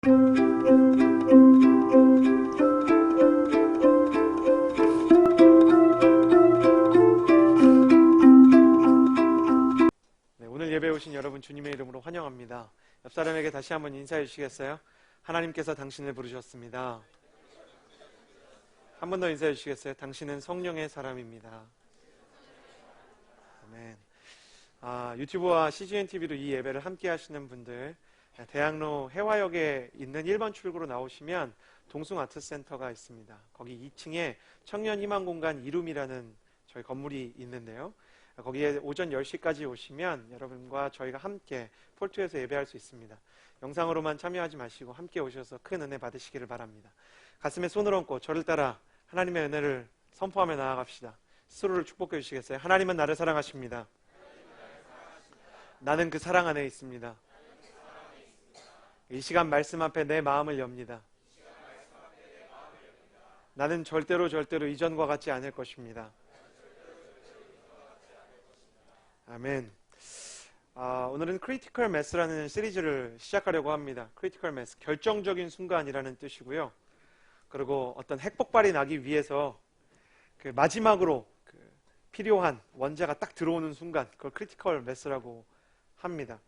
네, 오늘 예배 오신 여러분 주님의 이름으로 환영합니다. 옆 사람에게 다시 한번 인사해 주시겠어요? 하나님께서 당신을 부르셨습니다. 한 번 더 인사해 주시겠어요? 당신은 성령의 사람입니다. 아멘. 유튜브와 CGN TV로 이 예배를 함께 하시는 분들, 대학로 해화역에 있는 1번 출구로 나오시면 동숭아트센터가 있습니다. 거기 2층에 청년희망공간 이룸이라는 저희 건물이 있는데요. 거기에 오전 10시까지 오시면 여러분과 저희가 함께 폴트에서 예배할 수 있습니다. 영상으로만 참여하지 마시고 함께 오셔서 큰 은혜 받으시기를 바랍니다. 가슴에 손을 얹고 저를 따라 하나님의 은혜를 선포하며 나아갑시다. 스스로를 축복해 주시겠어요? 하나님은 나를 사랑하십니다. 나는 그 사랑 안에 있습니다. 이 시간 말씀 앞에 내 마음을 엽니다. 나는 절대로 이전과 같지 않을 것입니다. 아멘. 오늘은 크리티컬 매스라는 시리즈를 시작하려고 합니다. 크리티컬 매스, 결정적인 순간이라는 뜻이고요. 그리고 어떤 핵폭발이 나기 위해서 그 마지막으로 필요한 원자가 딱 들어오는 순간, 그걸 크리티컬 매스라고 합니다.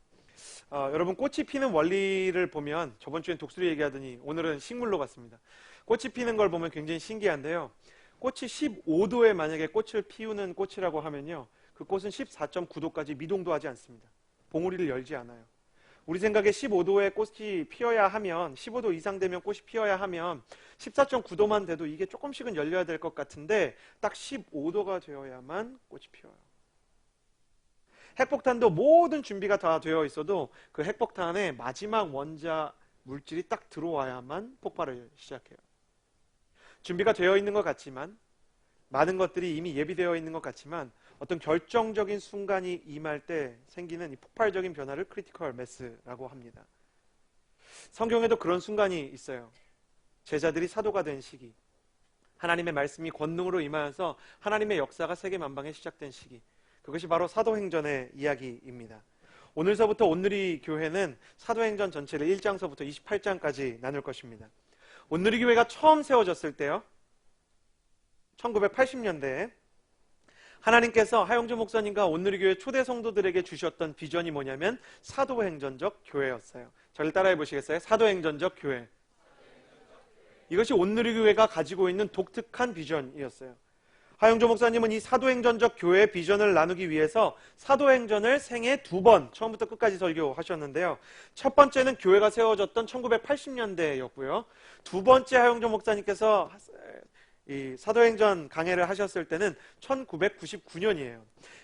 여러분, 꽃이 피는 원리를 보면, 저번 주엔 독수리 얘기하더니 오늘은 식물로 갔습니다. 꽃이 피는 걸 보면 굉장히 신기한데요. 꽃이 15도에 만약에 꽃을 피우는 꽃이라고 하면요, 그 꽃은 14.9도까지 미동도 하지 않습니다. 봉우리를 열지 않아요. 우리 생각에 15도에 꽃이 피어야 하면, 15도 이상 되면 꽃이 피어야 하면 14.9도만 돼도 이게 조금씩은 열려야 될 것 같은데 딱 15도가 되어야만 꽃이 피어요. 핵폭탄도 모든 준비가 다 되어 있어도 그 핵폭탄의 마지막 원자 물질이 딱 들어와야만 폭발을 시작해요. 준비가 되어 있는 것 같지만, 많은 것들이 이미 예비되어 있는 것 같지만, 어떤 결정적인 순간이 임할 때 생기는 이 폭발적인 변화를 크리티컬 매스라고 합니다. 성경에도 그런 순간이 있어요. 제자들이 사도가 된 시기, 하나님의 말씀이 권능으로 임하여서 하나님의 역사가 세계 만방에 시작된 시기, 그것이 바로 사도행전의 이야기입니다. 오늘서부터 온누리 교회는 사도행전 전체를 1장서부터 28장까지 나눌 것입니다. 온누리 교회가 처음 세워졌을 때요, 1980년대에 하나님께서 하영주 목사님과 온누리교회 초대 성도들에게 주셨던 비전이 뭐냐면 사도행전적 교회였어요. 저를 따라해 보시겠어요? 사도행전적 교회. 이것이 온누리교회가 가지고 있는 독특한 비전이었어요. 하영주 목사님은 이 사도행전적 교회의 비전을 나누기 위해서 사도행전을 생애 2번 처음부터 끝까지 설교하셨는데요. 첫 번째는 교회가 세워졌던 1980년대였고요. 두 번째 하영주 목사님께서 이 사도행전 강해를 하셨을 때는 1999년이에요.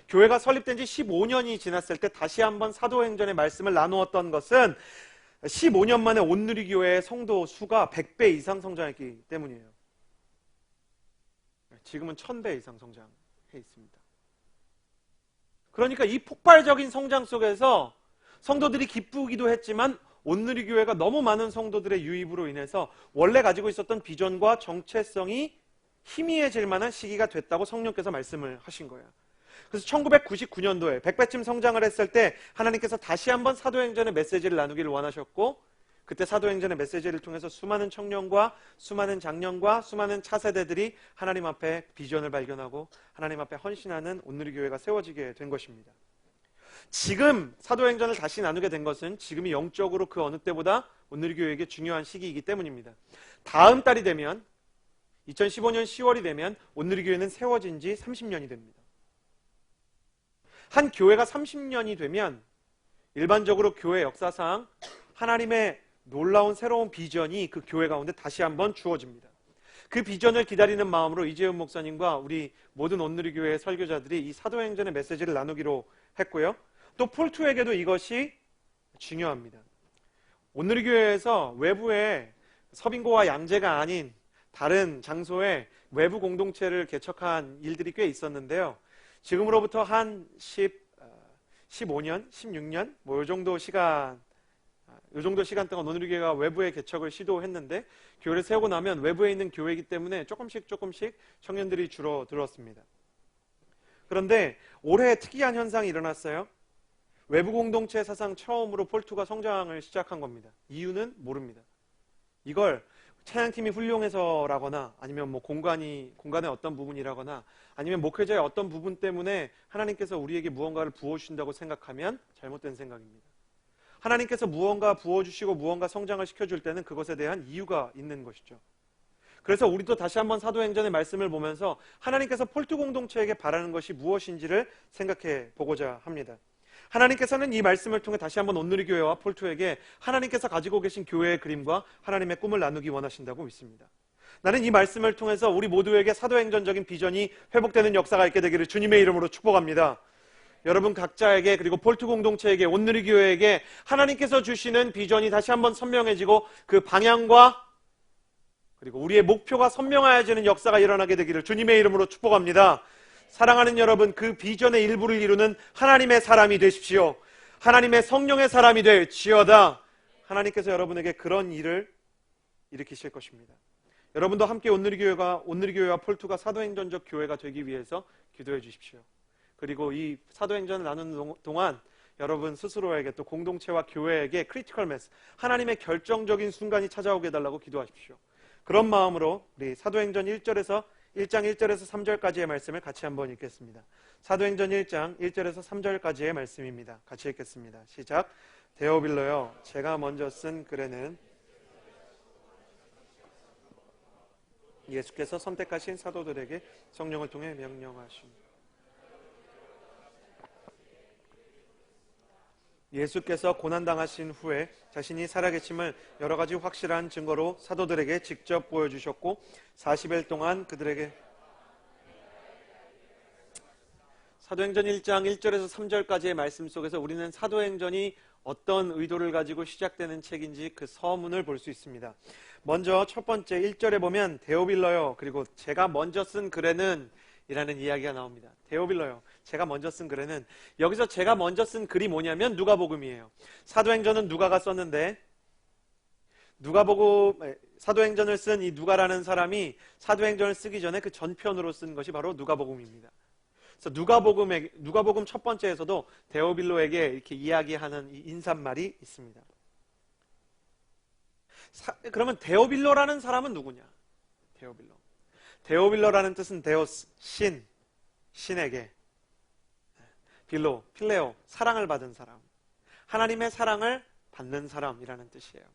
교회가 설립된 지 15년이 지났을 때 다시 한번 사도행전의 말씀을 나누었던 것은 15년 만에 온누리교회의 성도 수가 100배 이상 성장했기 때문이에요. 지금은 1000배 이상 성장해 있습니다. 그러니까 이 폭발적인 성장 속에서 성도들이 기쁘기도 했지만 온누리교회가 너무 많은 성도들의 유입으로 인해서 원래 가지고 있었던 비전과 정체성이 희미해질 만한 시기가 됐다고 성령께서 말씀을 하신 거예요. 그래서 1999년도에 100배쯤 성장을 했을 때 하나님께서 다시 한번 사도행전의 메시지를 나누기를 원하셨고, 그때 사도행전의 메시지를 통해서 수많은 청년과 수많은 장년과 수많은 차세대들이 하나님 앞에 비전을 발견하고 하나님 앞에 헌신하는 온누리교회가 세워지게 된 것입니다. 지금 사도행전을 다시 나누게 된 것은 지금이 영적으로 그 어느 때보다 온누리교회에게 중요한 시기이기 때문입니다. 다음 달이 되면 2015년 10월이 되면 온누리교회는 세워진 지 30년이 됩니다. 한 교회가 30년이 되면 일반적으로 교회 역사상 하나님의 놀라운 새로운 비전이 그 교회 가운데 다시 한번 주어집니다. 그 비전을 기다리는 마음으로 이재훈 목사님과 우리 모든 온누리교회 설교자들이 이 사도행전의 메시지를 나누기로 했고요. 또 폴투에게도 이것이 중요합니다. 온누리교회에서 외부에 서빙고와 양재가 아닌 다른 장소에 외부 공동체를 개척한 일들이 꽤 있었는데요. 지금으로부터 한 15년, 16년 요 정도 시간 동안 온누리교회가 외부의 개척을 시도했는데, 교회를 세우고 나면 외부에 있는 교회이기 때문에 조금씩 청년들이 줄어들었습니다. 그런데 올해 특이한 현상이 일어났어요. 외부 공동체 사상 처음으로 폴투가 성장을 시작한 겁니다. 이유는 모릅니다. 이걸 찬양팀이 훌륭해서라거나 아니면 뭐 공간의 어떤 부분이라거나 아니면 목회자의 어떤 부분 때문에 하나님께서 우리에게 무언가를 부어주신다고 생각하면 잘못된 생각입니다. 하나님께서 무언가 부어주시고 무언가 성장을 시켜줄 때는 그것에 대한 이유가 있는 것이죠. 그래서 우리도 다시 한번 사도행전의 말씀을 보면서 하나님께서 폴트 공동체에게 바라는 것이 무엇인지를 생각해 보고자 합니다. 하나님께서는 이 말씀을 통해 다시 한번 온누리교회와 폴트에게 하나님께서 가지고 계신 교회의 그림과 하나님의 꿈을 나누기 원하신다고 믿습니다. 나는 이 말씀을 통해서 우리 모두에게 사도행전적인 비전이 회복되는 역사가 있게 되기를 주님의 이름으로 축복합니다. 여러분 각자에게 그리고 폴트 공동체에게 온누리교회에게 하나님께서 주시는 비전이 다시 한번 선명해지고 그 방향과 그리고 우리의 목표가 선명해지는 역사가 일어나게 되기를 주님의 이름으로 축복합니다. 사랑하는 여러분, 그 비전의 일부를 이루는 하나님의 사람이 되십시오. 하나님의 성령의 사람이 될지어다. 하나님께서 여러분에게 그런 일을 일으키실 것입니다. 여러분도 함께 온누리교회와 폴트가 사도행전적 교회가 되기 위해서 기도해 주십시오. 그리고 이 사도행전을 나누는 동안 여러분 스스로에게 또 공동체와 교회에게 크리티컬 매스, 하나님의 결정적인 순간이 찾아오게 해달라고 기도하십시오. 그런 마음으로 우리 사도행전 1장 1절에서 3절까지의 말씀을 같이 한번 읽겠습니다. 사도행전 1장 1절에서 3절까지의 말씀입니다. 같이 읽겠습니다. 시작. 데오빌로여, 제가 먼저 쓴 글에는 예수께서 선택하신 사도들에게 성령을 통해 명령하십니다. 예수께서 고난당하신 후에 자신이 살아계심을 여러 가지 확실한 증거로 사도들에게 직접 보여주셨고 40일 동안 그들에게 사도행전 1장 1절에서 3절까지의 말씀 속에서 우리는 사도행전이 어떤 의도를 가지고 시작되는 책인지 그 서문을 볼 수 있습니다. 먼저 첫 번째 1절에 보면 데오빌러요, 그리고 제가 먼저 쓴 글에는 이라는 이야기가 나옵니다. 데오빌러요, 제가 먼저 쓴 글에는, 여기서 제가 먼저 쓴 글이 뭐냐면 누가복음이에요. 사도행전은 누가가 썼는데 사도행전을 쓴 이 누가라는 사람이 사도행전을 쓰기 전에 그 전편으로 쓴 것이 바로 누가복음입니다. 그래서 누가복음 첫 번째에서도 데오빌로에게 이렇게 이야기하는 이 인사말이 있습니다. 그러면 데오빌로라는 사람은 누구냐? 데오빌로라는 뜻은 데오스, 신에게, 필레오, 사랑을 받은 사람, 하나님의 사랑을 받는 사람이라는 뜻이에요.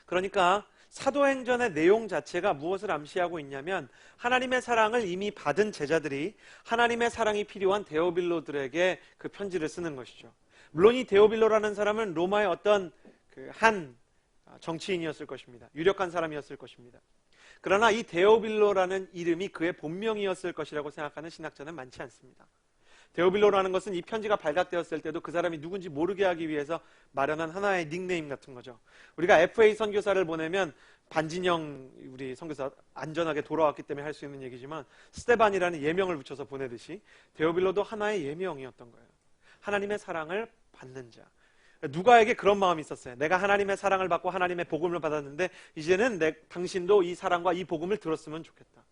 그러니까 사도행전의 내용 자체가 무엇을 암시하고 있냐면 하나님의 사랑을 이미 받은 제자들이 하나님의 사랑이 필요한 데오빌로들에게 그 편지를 쓰는 것이죠. 물론 이 데오빌로라는 사람은 로마의 어떤 한 정치인이었을 것입니다. 유력한 사람이었을 것입니다. 그러나 이 데오빌로라는 이름이 그의 본명이었을 것이라고 생각하는 신학자는 많지 않습니다. 데오빌로라는 것은 이 편지가 발각되었을 때도 그 사람이 누군지 모르게 하기 위해서 마련한 하나의 닉네임 같은 거죠. 우리가 FA 선교사를 보내면 반진영 우리 선교사 안전하게 돌아왔기 때문에 할 수 있는 얘기지만 스테반이라는 예명을 붙여서 보내듯이 데오빌로도 하나의 예명이었던 거예요. 하나님의 사랑을 받는 자. 누가에게 그런 마음이 있었어요. 내가 하나님의 사랑을 받고 하나님의 복음을 받았는데 이제는 당신도 이 사랑과 이 복음을 들었으면 좋겠다.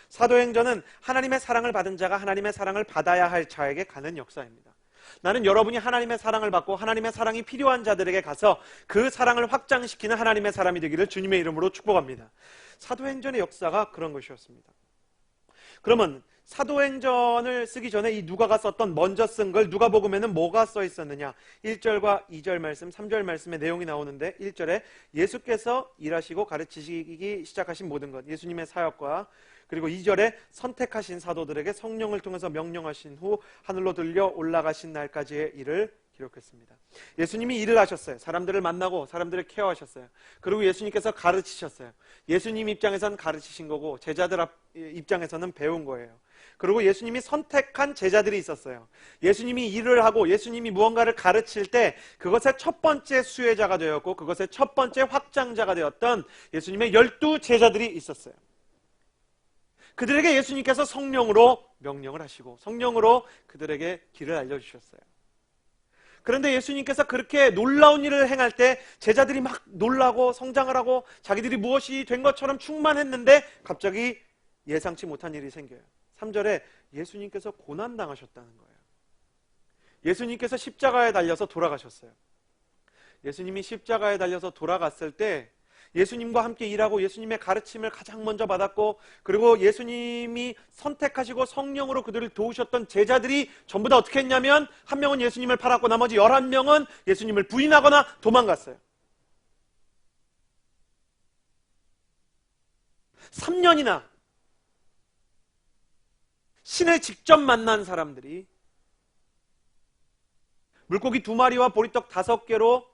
사도행전은 하나님의 사랑을 받은 자가 하나님의 사랑을 받아야 할 자에게 가는 역사입니다. 나는 여러분이 하나님의 사랑을 받고 하나님의 사랑이 필요한 자들에게 가서 그 사랑을 확장시키는 하나님의 사람이 되기를 주님의 이름으로 축복합니다. 사도행전의 역사가 그런 것이었습니다. 그러면 사도행전을 쓰기 전에 이 누가가 썼던 먼저 쓴 걸 누가복음에는 뭐가 써 있었느냐? 1절과 2절 말씀, 3절 말씀의 내용이 나오는데 1절에 예수께서 일하시고 가르치시기 시작하신 모든 것, 예수님의 사역과 그리고 2절에 선택하신 사도들에게 성령을 통해서 명령하신 후 하늘로 들려 올라가신 날까지의 일을 기록했습니다. 예수님이 일을 하셨어요. 사람들을 만나고 사람들을 케어하셨어요. 그리고 예수님께서 가르치셨어요. 예수님 입장에서는 가르치신 거고 제자들 입장에서는 배운 거예요. 그리고 예수님이 선택한 제자들이 있었어요. 예수님이 일을 하고 예수님이 무언가를 가르칠 때 그것의 첫 번째 수혜자가 되었고 그것의 첫 번째 확장자가 되었던 예수님의 12 제자들이 있었어요. 그들에게 예수님께서 성령으로 명령을 하시고 성령으로 그들에게 길을 알려주셨어요. 그런데 예수님께서 그렇게 놀라운 일을 행할 때 제자들이 막 놀라고 성장을 하고 자기들이 무엇이 된 것처럼 충만했는데 갑자기 예상치 못한 일이 생겨요. 3절에 예수님께서 고난당하셨다는 거예요. 예수님께서 십자가에 달려서 돌아가셨어요. 예수님이 십자가에 달려서 돌아갔을 때 예수님과 함께 일하고 예수님의 가르침을 가장 먼저 받았고, 그리고 예수님이 선택하시고 성령으로 그들을 도우셨던 제자들이 전부 다 어떻게 했냐면, 한 명은 예수님을 팔았고 나머지 11명은 예수님을 부인하거나 도망갔어요. 3년이나 신을 직접 만난 사람들이 물고기 2마리와 보리떡 5개로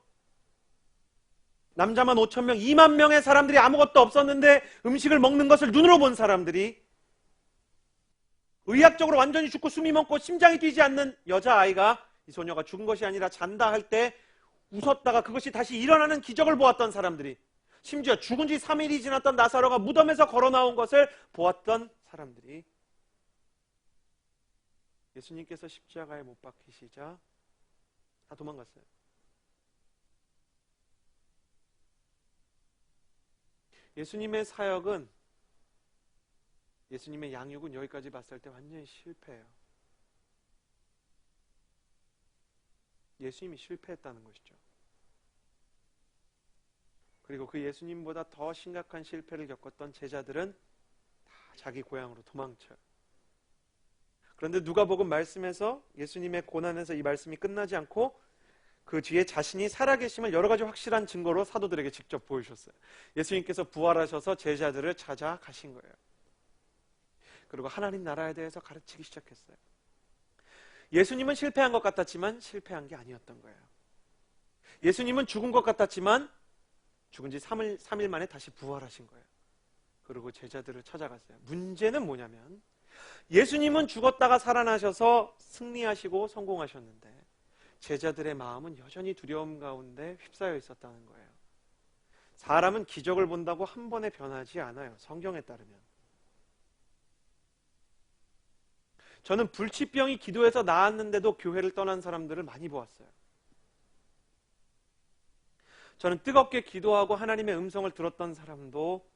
남자만 5,000명, 2만 명의 사람들이 아무것도 없었는데 음식을 먹는 것을 눈으로 본 사람들이, 의학적으로 완전히 죽고 숨이 멎고 심장이 뛰지 않는 여자아이가, 이 소녀가 죽은 것이 아니라 잔다 할 때 웃었다가 그것이 다시 일어나는 기적을 보았던 사람들이, 심지어 죽은 지 3일이 지났던 나사로가 무덤에서 걸어 나온 것을 보았던 사람들이, 예수님께서 십자가에 못 박히시자 다 도망갔어요. 예수님의 사역은, 예수님의 양육은 여기까지 봤을 때 완전히 실패해요. 예수님이 실패했다는 것이죠. 그리고 그 예수님보다 더 심각한 실패를 겪었던 제자들은 다 자기 고향으로 도망쳐요. 그런데 누가복음 말씀에서 예수님의 고난에서 이 말씀이 끝나지 않고 그 뒤에 자신이 살아계심을 여러 가지 확실한 증거로 사도들에게 직접 보여주셨어요. 예수님께서 부활하셔서 제자들을 찾아가신 거예요. 그리고 하나님 나라에 대해서 가르치기 시작했어요. 예수님은 실패한 것 같았지만 실패한 게 아니었던 거예요. 예수님은 죽은 것 같았지만 죽은 지 3일 만에 다시 부활하신 거예요. 그리고 제자들을 찾아갔어요. 문제는 뭐냐면, 예수님은 죽었다가 살아나셔서 승리하시고 성공하셨는데 제자들의 마음은 여전히 두려움 가운데 휩싸여 있었다는 거예요. 사람은 기적을 본다고 한 번에 변하지 않아요. 성경에 따르면. 저는 불치병이 기도해서 나았는데도 교회를 떠난 사람들을 많이 보았어요. 저는 뜨겁게 기도하고 하나님의 음성을 들었던 사람도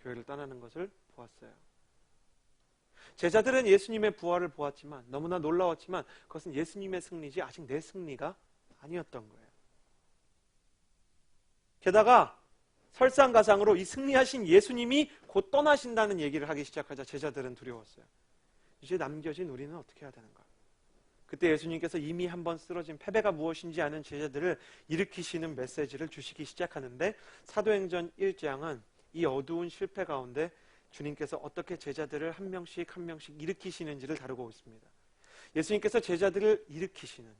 교회를 떠나는 것을 보았어요. 제자들은 예수님의 부활을 보았지만, 너무나 놀라웠지만 그것은 예수님의 승리지 아직 내 승리가 아니었던 거예요. 게다가 설상가상으로 이 승리하신 예수님이 곧 떠나신다는 얘기를 하기 시작하자 제자들은 두려웠어요. 이제 남겨진 우리는 어떻게 해야 되는가? 그때 예수님께서 이미 한번 쓰러진 패배가 무엇인지 아는 제자들을 일으키시는 메시지를 주시기 시작하는데, 사도행전 1장은 이 어두운 실패 가운데 주님께서 어떻게 제자들을 한 명씩 한 명씩 일으키시는지를 다루고 있습니다. 예수님께서 제자들을 일으키시는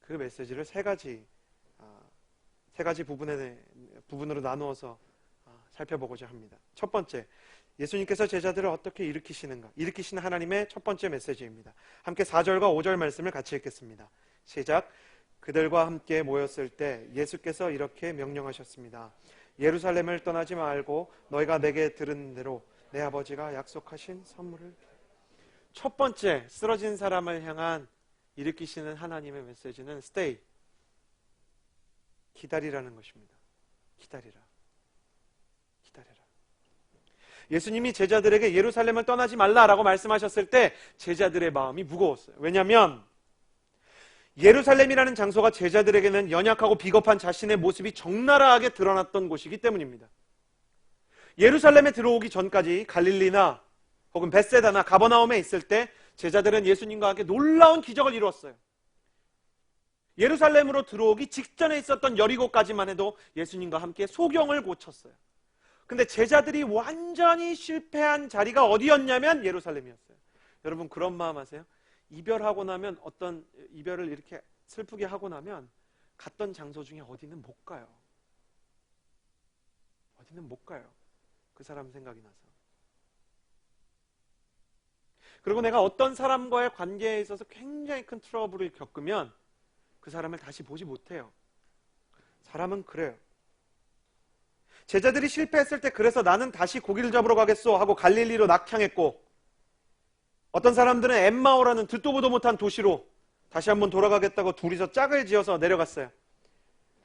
그 메시지를 세 가지 부분으로 나누어서 살펴보고자 합니다. 첫 번째, 예수님께서 제자들을 어떻게 일으키시는가, 일으키시는 하나님의 첫 번째 메시지입니다. 함께 4절과 5절 말씀을 같이 읽겠습니다. 시작. 그들과 함께 모였을 때 예수께서 이렇게 명령하셨습니다. 예루살렘을 떠나지 말고 너희가 내게 들은 대로 내 아버지가 약속하신 선물을. 첫 번째, 쓰러진 사람을 향한 일으키시는 하나님의 메시지는 stay, 기다리라는 것입니다. 기다리라. 기다려라. 예수님이 제자들에게 예루살렘을 떠나지 말라라고 말씀하셨을 때 제자들의 마음이 무거웠어요. 왜냐하면 예루살렘이라는 장소가 제자들에게는 연약하고 비겁한 자신의 모습이 적나라하게 드러났던 곳이기 때문입니다. 예루살렘에 들어오기 전까지 갈릴리나 혹은 벳세다나 가버나움에 있을 때 제자들은 예수님과 함께 놀라운 기적을 이루었어요. 예루살렘으로 들어오기 직전에 있었던 여리고까지만 해도 예수님과 함께 소경을 고쳤어요. 근데 제자들이 완전히 실패한 자리가 어디였냐면 예루살렘이었어요. 여러분 그런 마음 하세요? 이별하고 나면, 어떤 이별을 이렇게 슬프게 하고 나면 갔던 장소 중에 어디는 못 가요. 어디는 못 가요. 그 사람 생각이 나서. 그리고 내가 어떤 사람과의 관계에 있어서 굉장히 큰 트러블을 겪으면 그 사람을 다시 보지 못해요. 사람은 그래요. 제자들이 실패했을 때 그래서 나는 다시 고기를 잡으러 가겠소 하고 갈릴리로 낙향했고, 어떤 사람들은 엠마오라는 듣도 보도 못한 도시로 다시 한번 돌아가겠다고 둘이서 짝을 지어서 내려갔어요.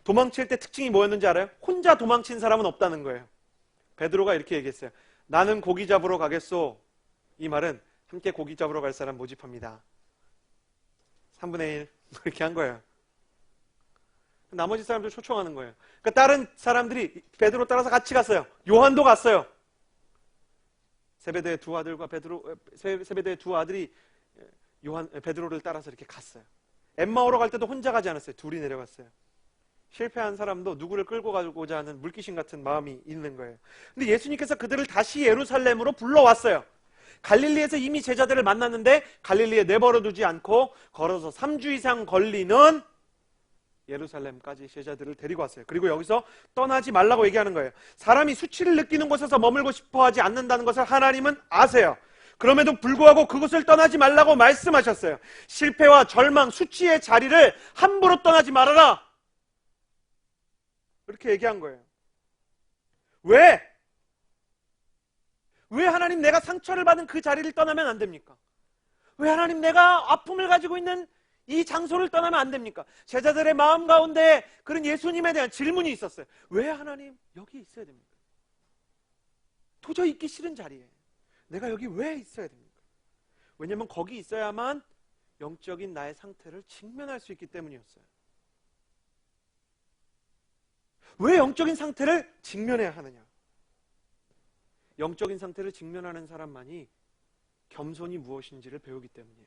도망칠 때 특징이 뭐였는지 알아요? 혼자 도망친 사람은 없다는 거예요. 베드로가 이렇게 얘기했어요. 나는 고기 잡으러 가겠소. 이 말은 함께 고기 잡으러 갈 사람 모집합니다. 3분의 1 이렇게 한 거예요. 나머지 사람들 초청하는 거예요. 그러니까 다른 사람들이 베드로 따라서 같이 갔어요. 요한도 갔어요. 세베대의 두 아들과 세베대의 두 아들이 베드로를 따라서 이렇게 갔어요. 엠마오로 갈 때도 혼자 가지 않았어요. 둘이 내려갔어요. 실패한 사람도 누구를 끌고 가고자 하는 물귀신 같은 마음이 있는 거예요. 근데 예수님께서 그들을 다시 예루살렘으로 불러왔어요. 갈릴리에서 이미 제자들을 만났는데 갈릴리에 내버려 두지 않고 걸어서 3주 이상 걸리는 예루살렘까지 제자들을 데리고 왔어요. 그리고 여기서 떠나지 말라고 얘기하는 거예요. 사람이 수치를 느끼는 곳에서 머물고 싶어 하지 않는다는 것을 하나님은 아세요. 그럼에도 불구하고 그곳을 떠나지 말라고 말씀하셨어요. 실패와 절망, 수치의 자리를 함부로 떠나지 말아라. 이렇게 얘기한 거예요. 왜? 왜 하나님 내가 상처를 받은 그 자리를 떠나면 안 됩니까? 왜 하나님 내가 아픔을 가지고 있는 이 장소를 떠나면 안 됩니까? 제자들의 마음 가운데 그런 예수님에 대한 질문이 있었어요. 왜 하나님 여기 있어야 됩니까? 도저히 있기 싫은 자리에 내가 여기 왜 있어야 됩니까? 왜냐하면 거기 있어야만 영적인 나의 상태를 직면할 수 있기 때문이었어요. 왜 영적인 상태를 직면해야 하느냐? 영적인 상태를 직면하는 사람만이 겸손이 무엇인지를 배우기 때문이에요.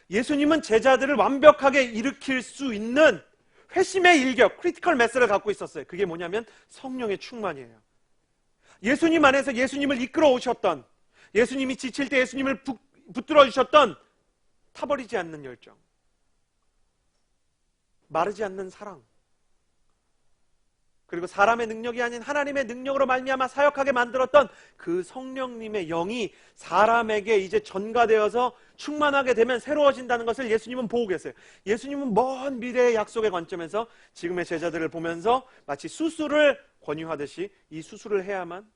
예수님은 제자들을 완벽하게 일으킬 수 있는 회심의 일격, 크리티컬 메스를 갖고 있었어요. 그게 뭐냐면 성령의 충만이에요. 예수님 안에서 예수님을 이끌어 오셨던, 예수님이 지칠 때 예수님을 붙들어 주셨던 타버리지 않는 열정, 마르지 않는 사랑, 그리고 사람의 능력이 아닌 하나님의 능력으로 말미암아 사역하게 만들었던 그 성령님의 영이 사람에게 이제 전가되어서 충만하게 되면 새로워진다는 것을 예수님은 보고 계세요. 예수님은 먼 미래의 약속의 관점에서 지금의 제자들을 보면서 마치 수술을 권유하듯이 이 수술을 해야만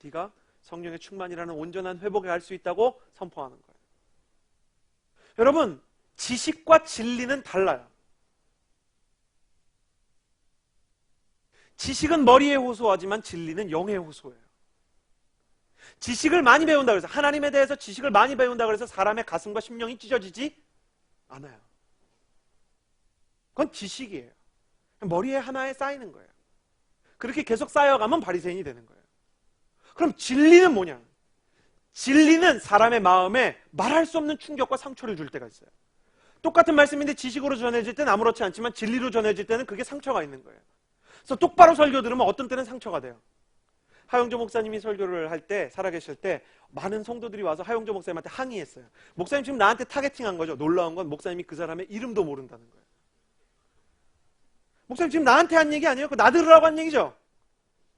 네가 성령의 충만이라는 온전한 회복에 갈 수 있다고 선포하는 거예요. 여러분, 지식과 진리는 달라요. 지식은 머리에 호소하지만 진리는 영에 호소해요. 지식을 많이 배운다 그래서, 하나님에 대해서 지식을 많이 배운다 그래서 사람의 가슴과 심령이 찢어지지 않아요. 그건 지식이에요. 머리에 하나에 쌓이는 거예요. 그렇게 계속 쌓여가면 바리새인이 되는 거예요. 그럼 진리는 뭐냐? 진리는 사람의 마음에 말할 수 없는 충격과 상처를 줄 때가 있어요. 똑같은 말씀인데 지식으로 전해질 때는 아무렇지 않지만 진리로 전해질 때는 그게 상처가 있는 거예요. 그래서 똑바로 설교 들으면 어떤 때는 상처가 돼요. 하용조 목사님이 설교를 할 때, 살아계실 때 많은 성도들이 와서 하용조 목사님한테 항의했어요. 목사님 지금 나한테 타겟팅한 거죠. 놀라운 건 목사님이 그 사람의 이름도 모른다는 거예요. 목사님 지금 나한테 한 얘기 아니에요? 나 들으라고 한 얘기죠.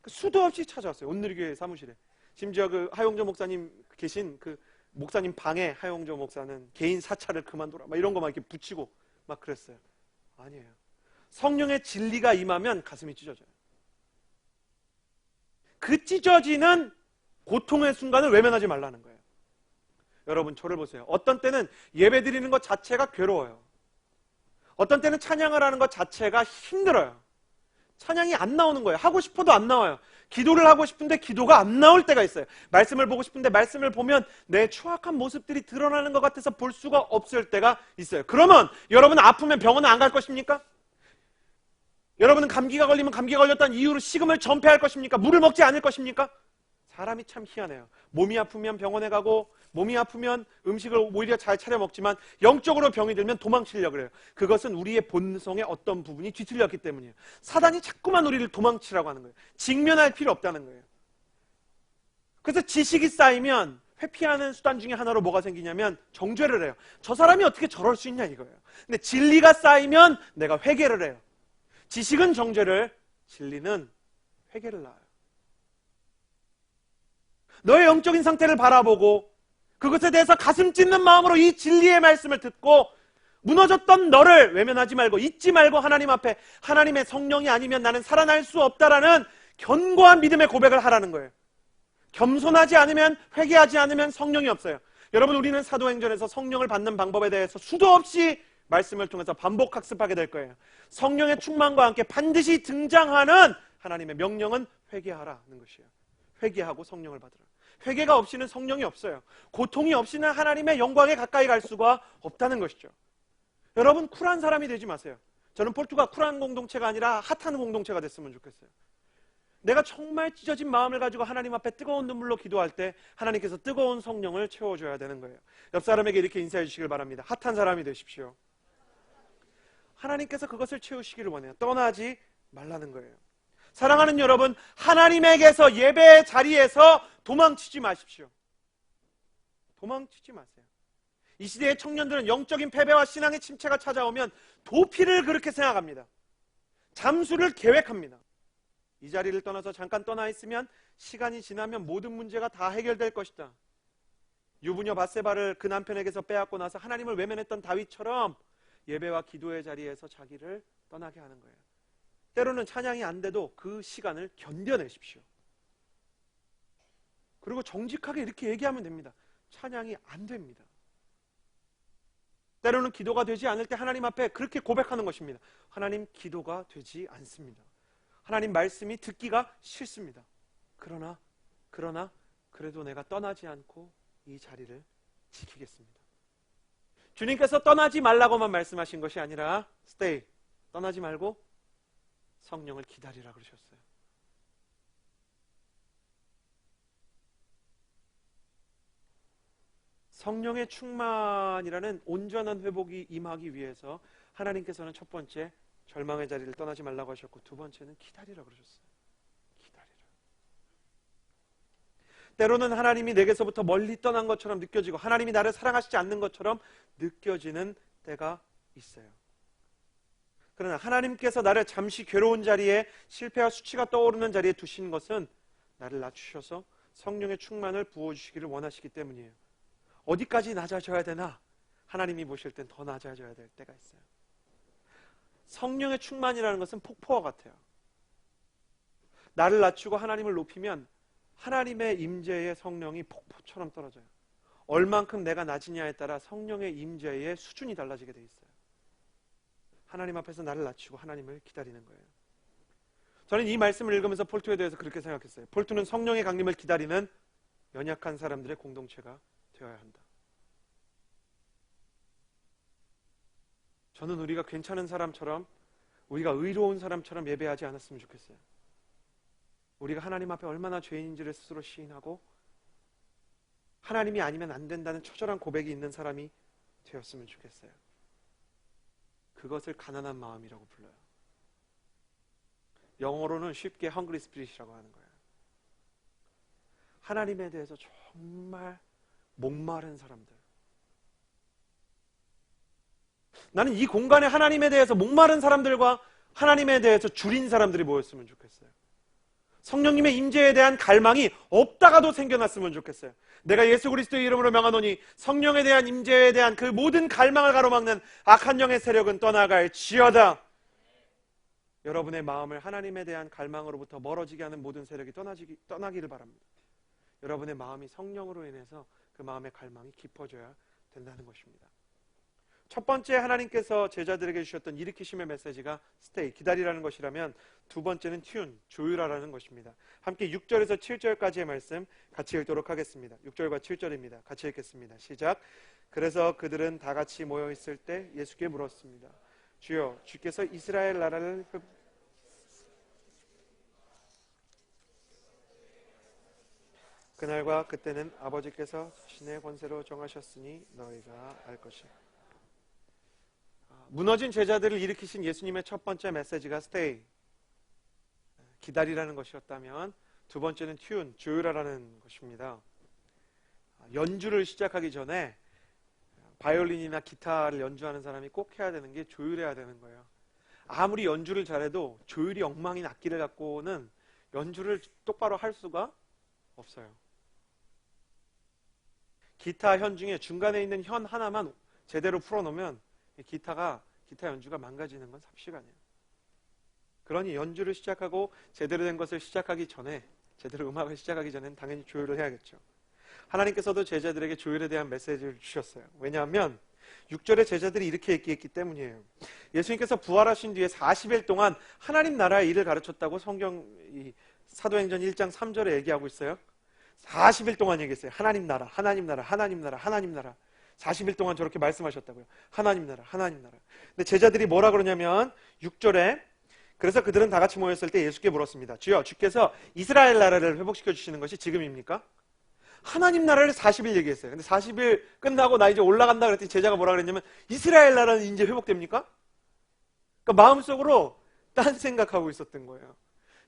수도 없이 찾아왔어요. 온누리교회 사무실에. 심지어 그 하용조 목사님 계신 그 목사님 방에 하용조 목사는 개인 사찰을 그만둬라 막 이런 거 막 이렇게 붙이고 막 그랬어요. 아니에요. 성령의 진리가 임하면 가슴이 찢어져요. 그 찢어지는 고통의 순간을 외면하지 말라는 거예요. 여러분, 저를 보세요. 어떤 때는 예배 드리는 것 자체가 괴로워요. 어떤 때는 찬양을 하는 것 자체가 힘들어요. 찬양이 안 나오는 거예요. 하고 싶어도 안 나와요. 기도를 하고 싶은데 기도가 안 나올 때가 있어요. 말씀을 보고 싶은데 말씀을 보면 내 추악한 모습들이 드러나는 것 같아서 볼 수가 없을 때가 있어요. 그러면 여러분 아프면 병원에 안 갈 것입니까? 여러분은 감기가 걸리면 감기가 걸렸다는 이유로 식음을 전폐할 것입니까? 물을 먹지 않을 것입니까? 사람이 참 희한해요. 몸이 아프면 병원에 가고 몸이 아프면 음식을 오히려 잘 차려 먹지만 영적으로 병이 들면 도망치려고 해요. 그것은 우리의 본성의 어떤 부분이 뒤틀렸기 때문이에요. 사단이 자꾸만 우리를 도망치라고 하는 거예요. 직면할 필요 없다는 거예요. 그래서 지식이 쌓이면 회피하는 수단 중에 하나로 뭐가 생기냐면 정죄를 해요. 저 사람이 어떻게 저럴 수 있냐 이거예요. 근데 진리가 쌓이면 내가 회개를 해요. 지식은 정죄를, 진리는 회개를 낳아요. 너의 영적인 상태를 바라보고 그것에 대해서 가슴 찢는 마음으로 이 진리의 말씀을 듣고 무너졌던 너를 외면하지 말고 잊지 말고 하나님 앞에 하나님의 성령이 아니면 나는 살아날 수 없다라는 견고한 믿음의 고백을 하라는 거예요. 겸손하지 않으면, 회개하지 않으면 성령이 없어요. 여러분, 우리는 사도행전에서 성령을 받는 방법에 대해서 수도 없이 말씀을 통해서 반복 학습하게 될 거예요. 성령의 충만과 함께 반드시 등장하는 하나님의 명령은 회개하라는 것이에요. 회개하고 성령을 받으라. 회개가 없이는 성령이 없어요. 고통이 없이는 하나님의 영광에 가까이 갈 수가 없다는 것이죠. 여러분, 쿨한 사람이 되지 마세요. 저는 폴투가 쿨한 공동체가 아니라 핫한 공동체가 됐으면 좋겠어요. 내가 정말 찢어진 마음을 가지고 하나님 앞에 뜨거운 눈물로 기도할 때 하나님께서 뜨거운 성령을 채워줘야 되는 거예요. 옆 사람에게 이렇게 인사해 주시길 바랍니다. 핫한 사람이 되십시오. 하나님께서 그것을 채우시기를 원해요. 떠나지 말라는 거예요. 사랑하는 여러분, 하나님에게서 예배의 자리에서 도망치지 마십시오. 도망치지 마세요. 이 시대의 청년들은 영적인 패배와 신앙의 침체가 찾아오면 도피를 그렇게 생각합니다. 잠수를 계획합니다. 이 자리를 떠나서 잠깐 떠나 있으면 시간이 지나면 모든 문제가 다 해결될 것이다. 유부녀 밧세바를 그 남편에게서 빼앗고 나서 하나님을 외면했던 다윗처럼 예배와 기도의 자리에서 자기를 떠나게 하는 거예요. 때로는 찬양이 안 돼도 그 시간을 견뎌내십시오. 그리고 정직하게 이렇게 얘기하면 됩니다. 찬양이 안 됩니다. 때로는 기도가 되지 않을 때 하나님 앞에 그렇게 고백하는 것입니다. 하나님, 기도가 되지 않습니다. 하나님, 말씀이 듣기가 싫습니다. 그러나 그래도 내가 떠나지 않고 이 자리를 지키겠습니다. 주님께서 떠나지 말라고만 말씀하신 것이 아니라 stay, 떠나지 말고 성령을 기다리라 그러셨어요. 성령의 충만이라는 온전한 회복이 임하기 위해서 하나님께서는 첫 번째 절망의 자리를 떠나지 말라고 하셨고, 두 번째는 기다리라 그러셨어요. 기다리라. 때로는 하나님이 내게서부터 멀리 떠난 것처럼 느껴지고 하나님이 나를 사랑하시지 않는 것처럼 느껴지는 때가 있어요. 그러나 하나님께서 나를 잠시 괴로운 자리에, 실패와 수치가 떠오르는 자리에 두신 것은 나를 낮추셔서 성령의 충만을 부어주시기를 원하시기 때문이에요. 어디까지 낮아져야 되나? 하나님이 보실 땐 더 낮아져야 될 때가 있어요. 성령의 충만이라는 것은 폭포와 같아요. 나를 낮추고 하나님을 높이면 하나님의 임재의 성령이 폭포처럼 떨어져요. 얼만큼 내가 낮으냐에 따라 성령의 임재의 수준이 달라지게 돼 있어요. 하나님 앞에서 나를 낮추고 하나님을 기다리는 거예요. 저는 이 말씀을 읽으면서 폴투에 대해서 그렇게 생각했어요. 폴투는 성령의 강림을 기다리는 연약한 사람들의 공동체가 되어야 한다. 저는 우리가 괜찮은 사람처럼, 우리가 의로운 사람처럼 예배하지 않았으면 좋겠어요. 우리가 하나님 앞에 얼마나 죄인인지를 스스로 시인하고 하나님이 아니면 안 된다는 처절한 고백이 있는 사람이 되었으면 좋겠어요. 그것을 가난한 마음이라고 불러요. 영어로는 쉽게 hungry spirit이라고 하는 거예요. 하나님에 대해서 정말 목마른 사람들. 나는 이 공간에 하나님에 대해서 목마른 사람들과 하나님에 대해서 줄인 사람들이 모였으면 좋겠어요. 성령님의 임재에 대한 갈망이 없다가도 생겨났으면 좋겠어요. 내가 예수 그리스도의 이름으로 명하노니 성령에 대한 임재에 대한 그 모든 갈망을 가로막는 악한 영의 세력은 떠나갈지어다. 여러분의 마음을 하나님에 대한 갈망으로부터 멀어지게 하는 모든 세력이 떠나기를 바랍니다. 여러분의 마음이 성령으로 인해서 그 마음의 갈망이 깊어져야 된다는 것입니다. 첫 번째 하나님께서 제자들에게 주셨던 일으키심의 메시지가 stay, 기다리라는 것이라면, 두 번째는 tune, 조율하라는 것입니다. 함께 6절에서 7절까지의 말씀 같이 읽도록 하겠습니다. 6절과 7절입니다. 같이 읽겠습니다. 시작. 그래서 그들은 다 같이 모여 있을 때 예수께 물었습니다. 주여, 주께서 이스라엘 나라를 그날과 그때는 아버지께서 자신의 권세로 정하셨으니 너희가 알 것이다. 무너진 제자들을 일으키신 예수님의 첫 번째 메시지가 stay, 기다리라는 것이었다면, 두 번째는 tune, 조율하라는 것입니다. 연주를 시작하기 전에 바이올린이나 기타를 연주하는 사람이 꼭 해야 되는 게 조율해야 되는 거예요. 아무리 연주를 잘해도 조율이 엉망인 악기를 갖고는 연주를 똑바로 할 수가 없어요. 기타 현 중에 중간에 있는 현 하나만 제대로 풀어놓으면 기타 연주가 망가지는 건 삽시간이에요. 그러니 연주를 시작하고 제대로 된 것을 시작하기 전에, 제대로 음악을 시작하기 전에는 당연히 조율을 해야겠죠. 하나님께서도 제자들에게 조율에 대한 메시지를 주셨어요. 왜냐하면 6절에 제자들이 이렇게 얘기했기 때문이에요. 예수님께서 부활하신 뒤에 40일 동안 하나님 나라의 일을 가르쳤다고 성경 사도행전 1장 3절에 얘기하고 있어요. 40일 동안 얘기했어요. 하나님 나라, 하나님 나라, 하나님 나라, 하나님 나라. 40일 동안 저렇게 말씀하셨다고요. 하나님 나라, 하나님 나라. 근데 제자들이 뭐라 그러냐면 6절에 그래서 그들은 다 같이 모였을 때 예수께 물었습니다. 주여, 주께서 이스라엘 나라를 회복시켜 주시는 것이 지금입니까? 하나님 나라를 40일 얘기했어요. 근데 40일 끝나고 나 이제 올라간다 그랬더니 제자가 뭐라 그랬냐면 이스라엘 나라는 이제 회복됩니까? 그러니까 마음속으로 딴 생각하고 있었던 거예요.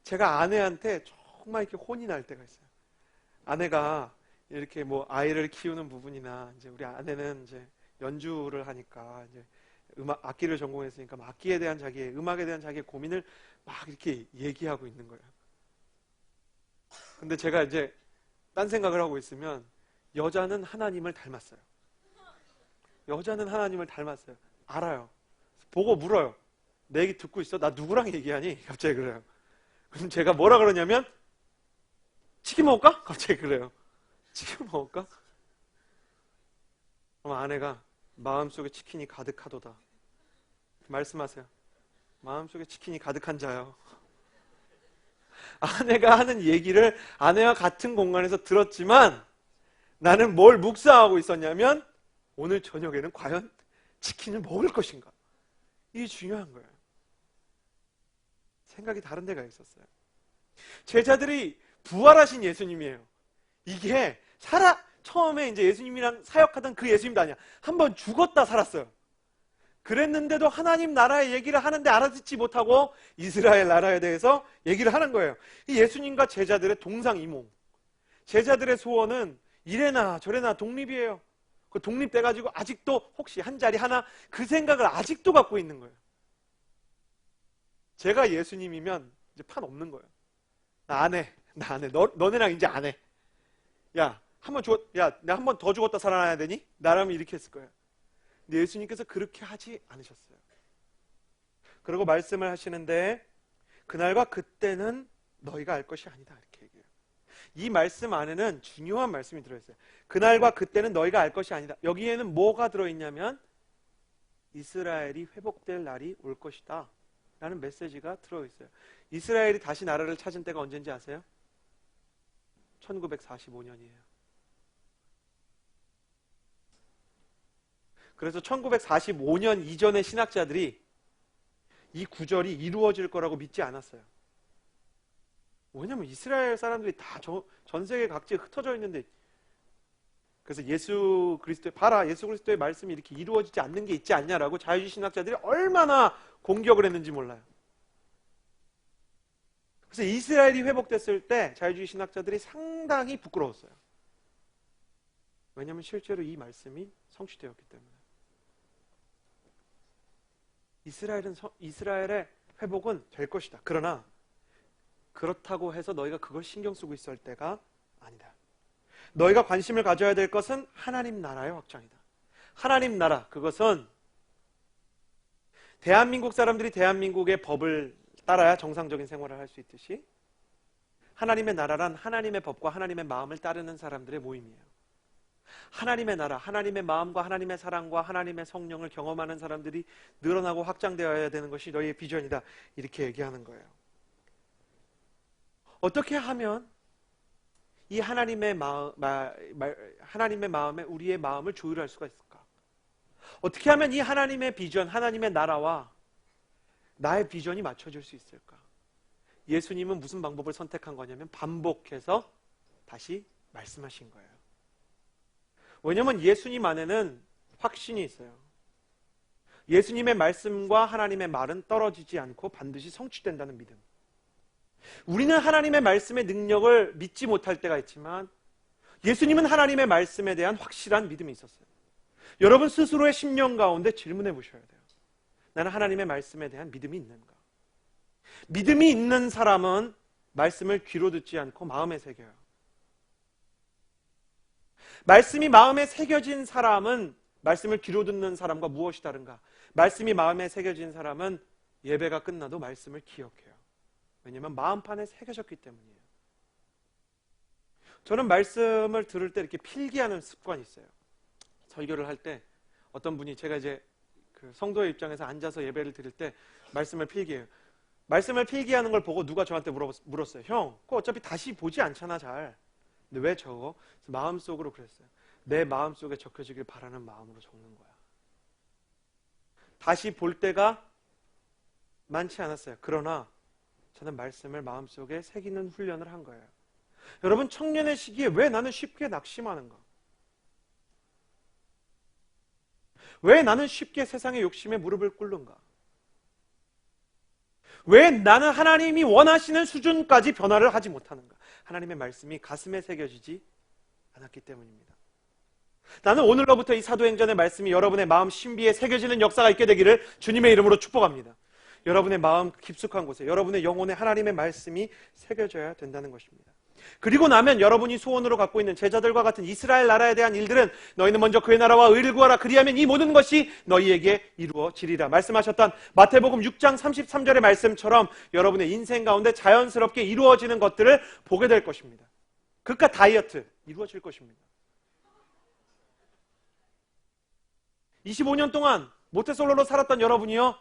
제가 아내한테 정말 이렇게 혼이 날 때가 있어요. 아내가 이렇게 뭐 아이를 키우는 부분이나 이제 우리 아내는 이제 연주를 하니까 이제 음악 악기를 전공했으니까 악기에 대한 자기의 음악에 대한 자기의 고민을 막 이렇게 얘기하고 있는 거예요. 근데 제가 이제 딴 생각을 하고 있으면 여자는 하나님을 닮았어요. 여자는 하나님을 닮았어요. 알아요. 보고 물어요. 내 얘기 듣고 있어? 나 누구랑 얘기하니? 갑자기 그래요. 그럼 제가 뭐라 그러냐면 치킨 먹을까? 갑자기 그래요. 치킨 먹을까? 그럼 아내가 마음속에 치킨이 가득하도다. 말씀하세요. 마음속에 치킨이 가득한 자요. 아내가 하는 얘기를 아내와 같은 공간에서 들었지만 나는 뭘 묵상하고 있었냐면 오늘 저녁에는 과연 치킨을 먹을 것인가? 이게 중요한 거예요. 생각이 다른 데가 있었어요. 제자들이 부활하신 예수님이에요. 이게 처음에 이제 예수님이랑 사역하던 그 예수님도 아니야. 한번 죽었다 살았어요. 그랬는데도 하나님 나라의 얘기를 하는데 알아듣지 못하고 이스라엘 나라에 대해서 얘기를 하는 거예요. 이 예수님과 제자들의 동상이몽. 제자들의 소원은 이래나 저래나 독립이에요. 그 독립돼가지고 아직도 혹시 한 자리 하나 그 생각을 아직도 갖고 있는 거예요. 제가 예수님이면 이제 판 없는 거예요. 나 안 해. 너네랑 이제 안 해. 야, 나 한 번 더 죽었다 살아나야 되니? 나라면 이렇게 했을 거예요. 근데 예수님께서 그렇게 하지 않으셨어요. 그리고 말씀을 하시는데 그날과 그때는 너희가 알 것이 아니다 이렇게 얘기해요. 이 말씀 안에는 중요한 말씀이 들어있어요. 그날과 그때는 너희가 알 것이 아니다. 여기에는 뭐가 들어있냐면 이스라엘이 회복될 날이 올 것이다 라는 메시지가 들어있어요. 이스라엘이 다시 나라를 찾은 때가 언제인지 아세요? 1945년이에요. 그래서 1945년 이전의 신학자들이 이 구절이 이루어질 거라고 믿지 않았어요. 왜냐면 이스라엘 사람들이 다 전 세계 각지에 흩어져 있는데 그래서 예수 그리스도의 말씀이 이렇게 이루어지지 않는 게 있지 않냐라고 자유주의 신학자들이 얼마나 공격을 했는지 몰라요. 그래서 이스라엘이 회복됐을 때 자유주의 신학자들이 상당히 부끄러웠어요. 왜냐하면 실제로 이 말씀이 성취되었기 때문에. 이스라엘의 회복은 될 것이다. 그러나 그렇다고 해서 너희가 그걸 신경 쓰고 있을 때가 아니다. 너희가 관심을 가져야 될 것은 하나님 나라의 확장이다. 하나님 나라, 그것은 대한민국 사람들이 대한민국의 법을 따라야 정상적인 생활을 할 수 있듯이 하나님의 나라란 하나님의 법과 하나님의 마음을 따르는 사람들의 모임이에요. 하나님의 나라, 하나님의 마음과 하나님의 사랑과 하나님의 성령을 경험하는 사람들이 늘어나고 확장되어야 되는 것이 너희의 비전이다. 이렇게 얘기하는 거예요. 어떻게 하면 이 하나님의 마음에 우리의 마음을 조율할 수가 있을까? 어떻게 하면 이 하나님의 비전, 하나님의 나라와 나의 비전이 맞춰질 수 있을까? 예수님은 무슨 방법을 선택한 거냐면 반복해서 다시 말씀하신 거예요. 왜냐하면 예수님 안에는 확신이 있어요. 예수님의 말씀과 하나님의 말은 떨어지지 않고 반드시 성취된다는 믿음. 우리는 하나님의 말씀의 능력을 믿지 못할 때가 있지만 예수님은 하나님의 말씀에 대한 확실한 믿음이 있었어요. 여러분 스스로의 심령 가운데 질문해 보셔야 돼요. 나는 하나님의 말씀에 대한 믿음이 있는가? 믿음이 있는 사람은 말씀을 귀로 듣지 않고 마음에 새겨요. 말씀이 마음에 새겨진 사람은 말씀을 귀로 듣는 사람과 무엇이 다른가? 말씀이 마음에 새겨진 사람은 예배가 끝나도 말씀을 기억해요. 왜냐하면 마음판에 새겨졌기 때문이에요. 저는 말씀을 들을 때 이렇게 필기하는 습관이 있어요. 설교를 할 때 어떤 분이 제가 이제 그 성도의 입장에서 앉아서 예배를 드릴 때 말씀을 필기해요. 말씀을 필기하는 걸 보고 누가 저한테 물었어요. 형, 그거 어차피 다시 보지 않잖아 잘. 근데 왜 적어? 그래서 마음속으로 그랬어요. 내 마음속에 적혀지길 바라는 마음으로 적는 거야. 다시 볼 때가 많지 않았어요. 그러나 저는 말씀을 마음속에 새기는 훈련을 한 거예요. 여러분, 청년의 시기에 왜 나는 쉽게 낙심하는가? 왜 나는 쉽게 세상의 욕심에 무릎을 꿇는가? 왜 나는 하나님이 원하시는 수준까지 변화를 하지 못하는가? 하나님의 말씀이 가슴에 새겨지지 않았기 때문입니다. 나는 오늘로부터 이 사도행전의 말씀이 여러분의 마음 신비에 새겨지는 역사가 있게 되기를 주님의 이름으로 축복합니다. 여러분의 마음 깊숙한 곳에 여러분의 영혼에 하나님의 말씀이 새겨져야 된다는 것입니다. 그리고 나면 여러분이 소원으로 갖고 있는 제자들과 같은 이스라엘 나라에 대한 일들은 너희는 먼저 그의 나라와 의를 구하라. 그리하면 이 모든 것이 너희에게 이루어지리라. 말씀하셨던 마태복음 6장 33절의 말씀처럼 여러분의 인생 가운데 자연스럽게 이루어지는 것들을 보게 될 것입니다. 그깟 다이어트 이루어질 것입니다. 25년 동안 모태솔로로 살았던 여러분이요,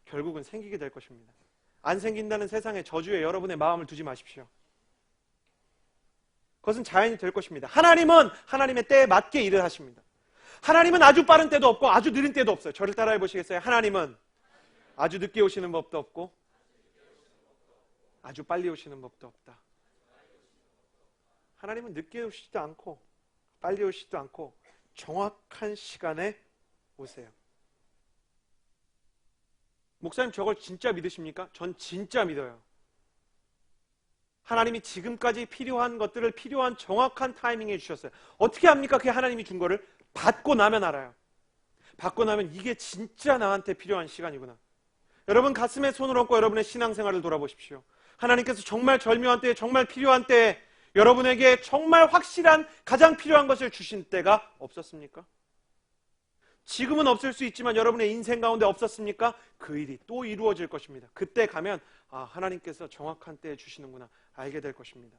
결국은 생기게 될 것입니다. 안 생긴다는 세상의 저주에 여러분의 마음을 두지 마십시오. 그것은 자연이 될 것입니다. 하나님은 하나님의 때에 맞게 일을 하십니다. 하나님은 아주 빠른 때도 없고 아주 느린 때도 없어요. 저를 따라해 보시겠어요? 하나님은 아주 늦게 오시는 법도 없고 아주 빨리 오시는 법도 없다. 하나님은 늦게 오시지도 않고 빨리 오시지도 않고 정확한 시간에 오세요. 목사님, 저걸 진짜 믿으십니까? 전 진짜 믿어요. 하나님이 지금까지 필요한 것들을 필요한 정확한 타이밍에 주셨어요. 어떻게 합니까? 그게 하나님이 준 거를 받고 나면 알아요. 받고 나면 이게 진짜 나한테 필요한 시간이구나. 여러분, 가슴에 손을 얹고 여러분의 신앙생활을 돌아보십시오. 하나님께서 정말 절묘한 때에, 정말 필요한 때에 여러분에게 정말 확실한 가장 필요한 것을 주신 때가 없었습니까? 지금은 없을 수 있지만 여러분의 인생 가운데 없었습니까? 그 일이 또 이루어질 것입니다. 그때 가면 하나님께서 정확한 때에 주시는구나 알게 될 것입니다.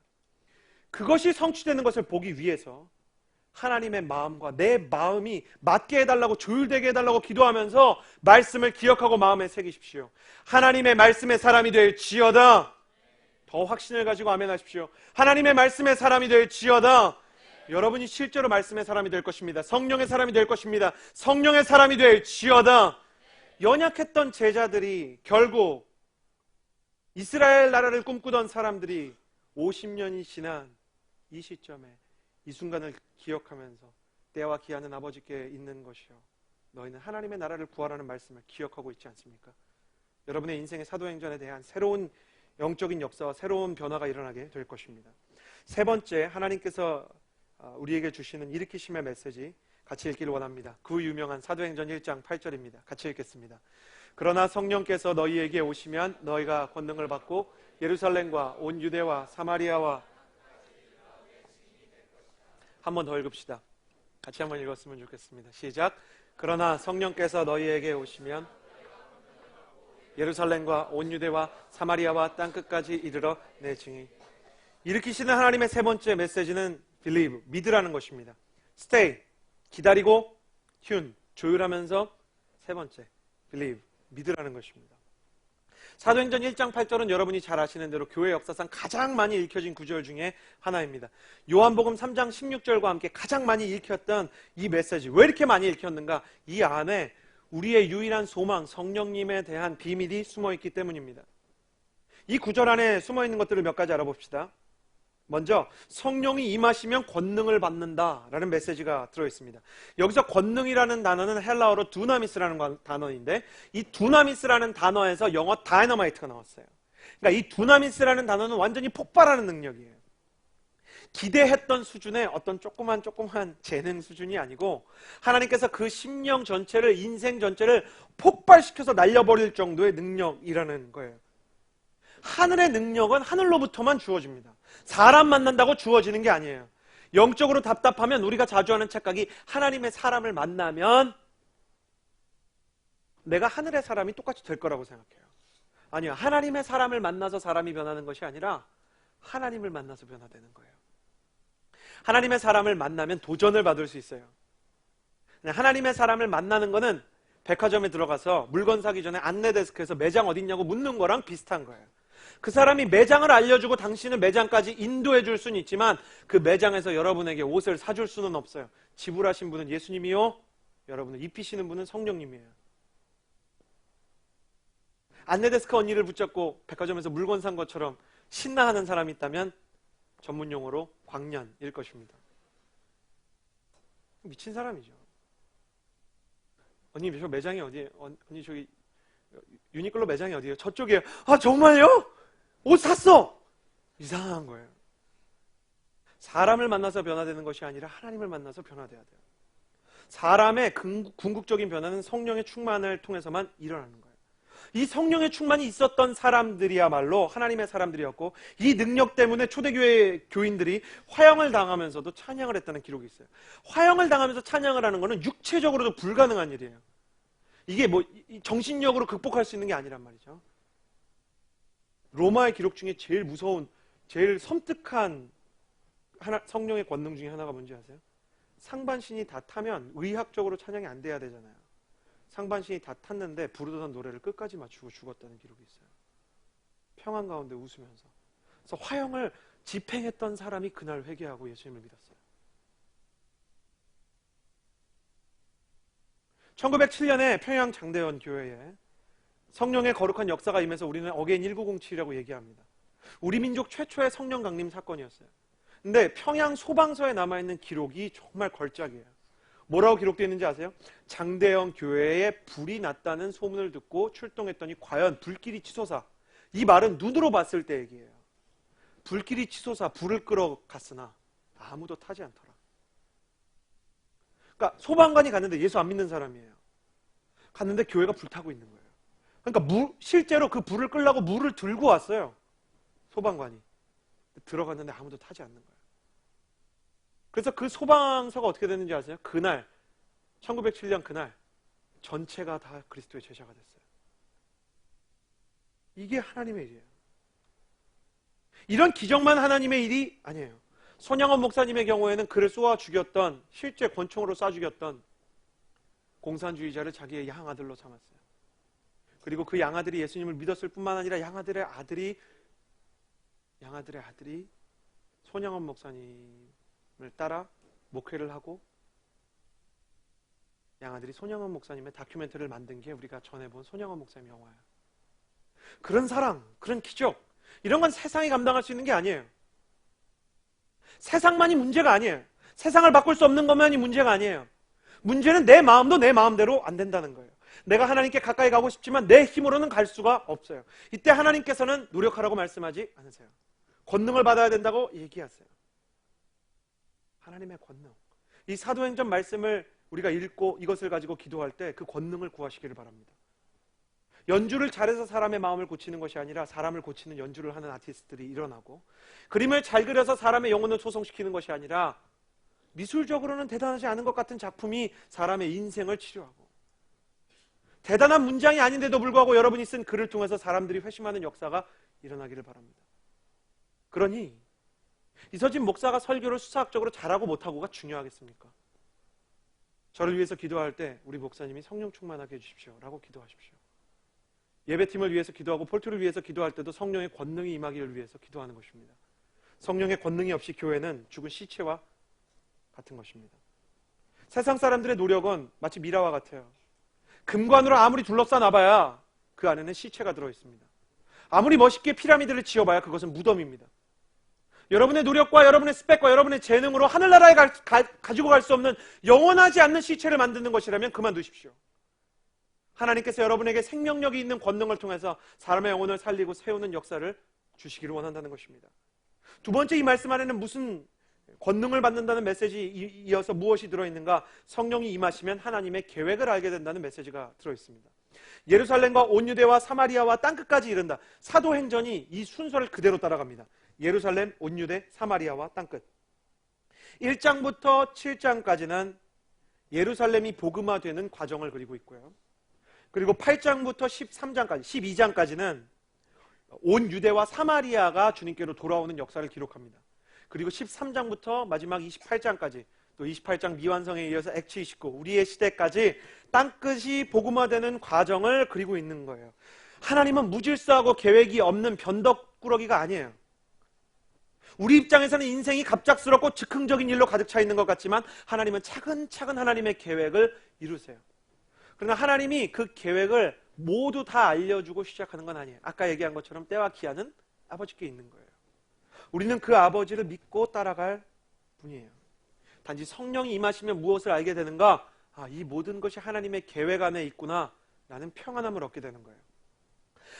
그것이 성취되는 것을 보기 위해서 하나님의 마음과 내 마음이 맞게 해달라고, 조율되게 해달라고 기도하면서 말씀을 기억하고 마음에 새기십시오. 하나님의 말씀의 사람이 될지어다. 더 확신을 가지고 아멘 하십시오. 하나님의 말씀의 사람이 될지어다. 여러분이 실제로 말씀의 사람이 될 것입니다. 성령의 사람이 될 것입니다. 성령의 사람이 될지어다. 연약했던 제자들이 결국 이스라엘 나라를 꿈꾸던 사람들이 50년이 지난 이 시점에 이 순간을 기억하면서 때와 기하는 아버지께 있는 것이요, 너희는 하나님의 나라를 구하라는 말씀을 기억하고 있지 않습니까? 여러분의 인생의 사도행전에 대한 새로운 영적인 역사와 새로운 변화가 일어나게 될 것입니다. 세 번째, 하나님께서 우리에게 주시는 일으키심의 메시지 같이 읽기를 원합니다. 그 유명한 사도행전 1장 8절입니다. 같이 읽겠습니다. 그러나 성령께서 너희에게 오시면 너희가 권능을 받고 예루살렘과 온 유대와 사마리아와, 한 번 더 읽읍시다. 같이 한번 읽었으면 좋겠습니다. 시작. 그러나 성령께서 너희에게 오시면 예루살렘과 온 유대와 사마리아와 땅끝까지 이르러 내 증인. 일으키시는 하나님의 세 번째 메시지는 believe, 믿으라는 것입니다. stay, 기다리고, tune, 조율하면서, 세 번째, believe, 믿으라는 것입니다. 사도행전 1장 8절은 여러분이 잘 아시는 대로 교회 역사상 가장 많이 읽혀진 구절 중에 하나입니다. 요한복음 3장 16절과 함께 가장 많이 읽혔던 이 메시지, 왜 이렇게 많이 읽혔는가? 이 안에 우리의 유일한 소망, 성령님에 대한 비밀이 숨어있기 때문입니다. 이 구절 안에 숨어있는 것들을 몇 가지 알아봅시다. 먼저 성령이 임하시면 권능을 받는다라는 메시지가 들어있습니다. 여기서 권능이라는 단어는 헬라어로 두나미스라는 단어인데, 이 두나미스라는 단어에서 영어 다이너마이트가 나왔어요. 그러니까 이 두나미스라는 단어는 완전히 폭발하는 능력이에요. 기대했던 수준의 어떤 조그만 재능 수준이 아니고 하나님께서 그 심령 전체를, 인생 전체를 폭발시켜서 날려버릴 정도의 능력이라는 거예요. 하늘의 능력은 하늘로부터만 주어집니다. 사람 만난다고 주어지는 게 아니에요. 영적으로 답답하면 우리가 자주 하는 착각이 하나님의 사람을 만나면 내가 하늘의 사람이 똑같이 될 거라고 생각해요. 아니요. 하나님의 사람을 만나서 사람이 변하는 것이 아니라 하나님을 만나서 변화되는 거예요. 하나님의 사람을 만나면 도전을 받을 수 있어요. 하나님의 사람을 만나는 거는 백화점에 들어가서 물건 사기 전에 안내데스크에서 매장 어딨냐고 묻는 거랑 비슷한 거예요. 그 사람이 매장을 알려주고 당신을 매장까지 인도해 줄 수는 있지만 그 매장에서 여러분에게 옷을 사줄 수는 없어요. 지불하신 분은 예수님이요, 여러분을 입히시는 분은 성령님이에요. 안내데스크 언니를 붙잡고 백화점에서 물건 산 것처럼 신나하는 사람이 있다면 전문 용어로 광년일 것입니다. 미친 사람이죠. 언니, 저 매장이 어디예요? 언니, 저기 유니클로 매장이 어디예요? 저쪽이에요. 아, 정말요? 옷 샀어! 이상한 거예요. 사람을 만나서 변화되는 것이 아니라 하나님을 만나서 변화돼야 돼요. 사람의 궁극적인 변화는 성령의 충만을 통해서만 일어나는 거예요. 이 성령의 충만이 있었던 사람들이야말로 하나님의 사람들이었고, 이 능력 때문에 초대교회 교인들이 화형을 당하면서도 찬양을 했다는 기록이 있어요. 화형을 당하면서 찬양을 하는 것은 육체적으로도 불가능한 일이에요. 이게 뭐 정신력으로 극복할 수 있는 게 아니란 말이죠. 로마의 기록 중에 제일 무서운, 제일 섬뜩한 성령의 권능 중에 하나가 뭔지 아세요? 상반신이 다 타면 의학적으로 찬양이 안 돼야 되잖아요. 상반신이 다 탔는데 부르던 노래를 끝까지 맞추고 죽었다는 기록이 있어요. 평안 가운데 웃으면서. 그래서 화형을 집행했던 사람이 그날 회개하고 예수님을 믿었어요. 1907년에 평양 장대원 교회에 성령의 거룩한 역사가 임해서 우리는 어게인 1907이라고 얘기합니다. 우리 민족 최초의 성령 강림 사건이었어요. 근데 평양 소방서에 남아있는 기록이 정말 걸작이에요. 뭐라고 기록되어 있는지 아세요? 장대영 교회에 불이 났다는 소문을 듣고 출동했더니 과연 불길이 치솟아. 이 말은 눈으로 봤을 때 얘기예요. 불길이 치솟아 불을 끌어갔으나 아무도 타지 않더라. 그러니까 소방관이 갔는데 예수 안 믿는 사람이에요. 갔는데 교회가 불타고 있는 거예요. 그러니까 실제로 그 불을 끌려고 물을 들고 왔어요. 소방관이. 들어갔는데 아무도 타지 않는 거예요. 그래서 그 소방서가 어떻게 됐는지 아세요? 그날 1907년 그날 전체가 다 그리스도의 제자가 됐어요. 이게 하나님의 일이에요. 이런 기적만 하나님의 일이 아니에요. 손양원 목사님의 경우에는 그를 쏘아 죽였던, 실제 권총으로 쏴 죽였던 공산주의자를 자기의 양아들로 삼았어요. 그리고 그 양아들이 예수님을 믿었을 뿐만 아니라 양아들의 아들이 손양원 목사님을 따라 목회를 하고, 양아들이 손양원 목사님의 다큐멘터리를 만든 게 우리가 전해본 손양원 목사님 영화예요. 그런 사랑, 그런 기적, 이런 건 세상이 감당할 수 있는 게 아니에요. 세상만이 문제가 아니에요. 세상을 바꿀 수 없는 것만이 문제가 아니에요. 문제는 내 마음도 내 마음대로 안 된다는 거예요. 내가 하나님께 가까이 가고 싶지만 내 힘으로는 갈 수가 없어요. 이때 하나님께서는 노력하라고 말씀하지 않으세요. 권능을 받아야 된다고 얘기하세요. 하나님의 권능. 이 사도행전 말씀을 우리가 읽고 이것을 가지고 기도할 때 그 권능을 구하시기를 바랍니다. 연주를 잘해서 사람의 마음을 고치는 것이 아니라 사람을 고치는 연주를 하는 아티스트들이 일어나고, 그림을 잘 그려서 사람의 영혼을 소성시키는 것이 아니라 미술적으로는 대단하지 않은 것 같은 작품이 사람의 인생을 치료하고, 대단한 문장이 아닌데도 불구하고 여러분이 쓴 글을 통해서 사람들이 회심하는 역사가 일어나기를 바랍니다. 그러니 이서진 목사가 설교를 수사학적으로 잘하고 못하고가 중요하겠습니까? 저를 위해서 기도할 때 우리 목사님이 성령 충만하게 해주십시오 라고 기도하십시오. 예배팀을 위해서 기도하고 폴트를 위해서 기도할 때도 성령의 권능이 임하기를 위해서 기도하는 것입니다. 성령의 권능이 없이 교회는 죽은 시체와 같은 것입니다. 세상 사람들의 노력은 마치 미라와 같아요. 금관으로 아무리 둘러싸놔봐야 그 안에는 시체가 들어있습니다. 아무리 멋있게 피라미드를 지어봐야 그것은 무덤입니다. 여러분의 노력과 여러분의 스펙과 여러분의 재능으로 하늘나라에 가지고 갈 수 없는 영원하지 않는 시체를 만드는 것이라면 그만두십시오. 하나님께서 여러분에게 생명력이 있는 권능을 통해서 사람의 영혼을 살리고 세우는 역사를 주시기를 원한다는 것입니다. 두 번째, 이 말씀 안에는 무슨 권능을 받는다는 메시지 이어서 무엇이 들어있는가? 성령이 임하시면 하나님의 계획을 알게 된다는 메시지가 들어있습니다. 예루살렘과 온 유대와 사마리아와 땅끝까지 이른다. 사도행전이 이 순서를 그대로 따라갑니다. 예루살렘, 온 유대, 사마리아와 땅끝. 1장부터 7장까지는 예루살렘이 복음화되는 과정을 그리고 있고요. 그리고 8장부터 13장까지, 12장까지는 온 유대와 사마리아가 주님께로 돌아오는 역사를 기록합니다. 그리고 13장부터 마지막 28장까지, 또 28장 미완성에 이어서 액치 29, 우리의 시대까지 땅끝이 복음화되는 과정을 그리고 있는 거예요. 하나님은 무질서하고 계획이 없는 변덕꾸러기가 아니에요. 우리 입장에서는 인생이 갑작스럽고 즉흥적인 일로 가득 차 있는 것 같지만 하나님은 차근차근 하나님의 계획을 이루세요. 그러나 하나님이 그 계획을 모두 다 알려주고 시작하는 건 아니에요. 아까 얘기한 것처럼 때와 기한은 아버지께 있는 거예요. 우리는 그 아버지를 믿고 따라갈 뿐이에요. 단지 성령이 임하시면 무엇을 알게 되는가? 이 모든 것이 하나님의 계획 안에 있구나 라는 평안함을 얻게 되는 거예요.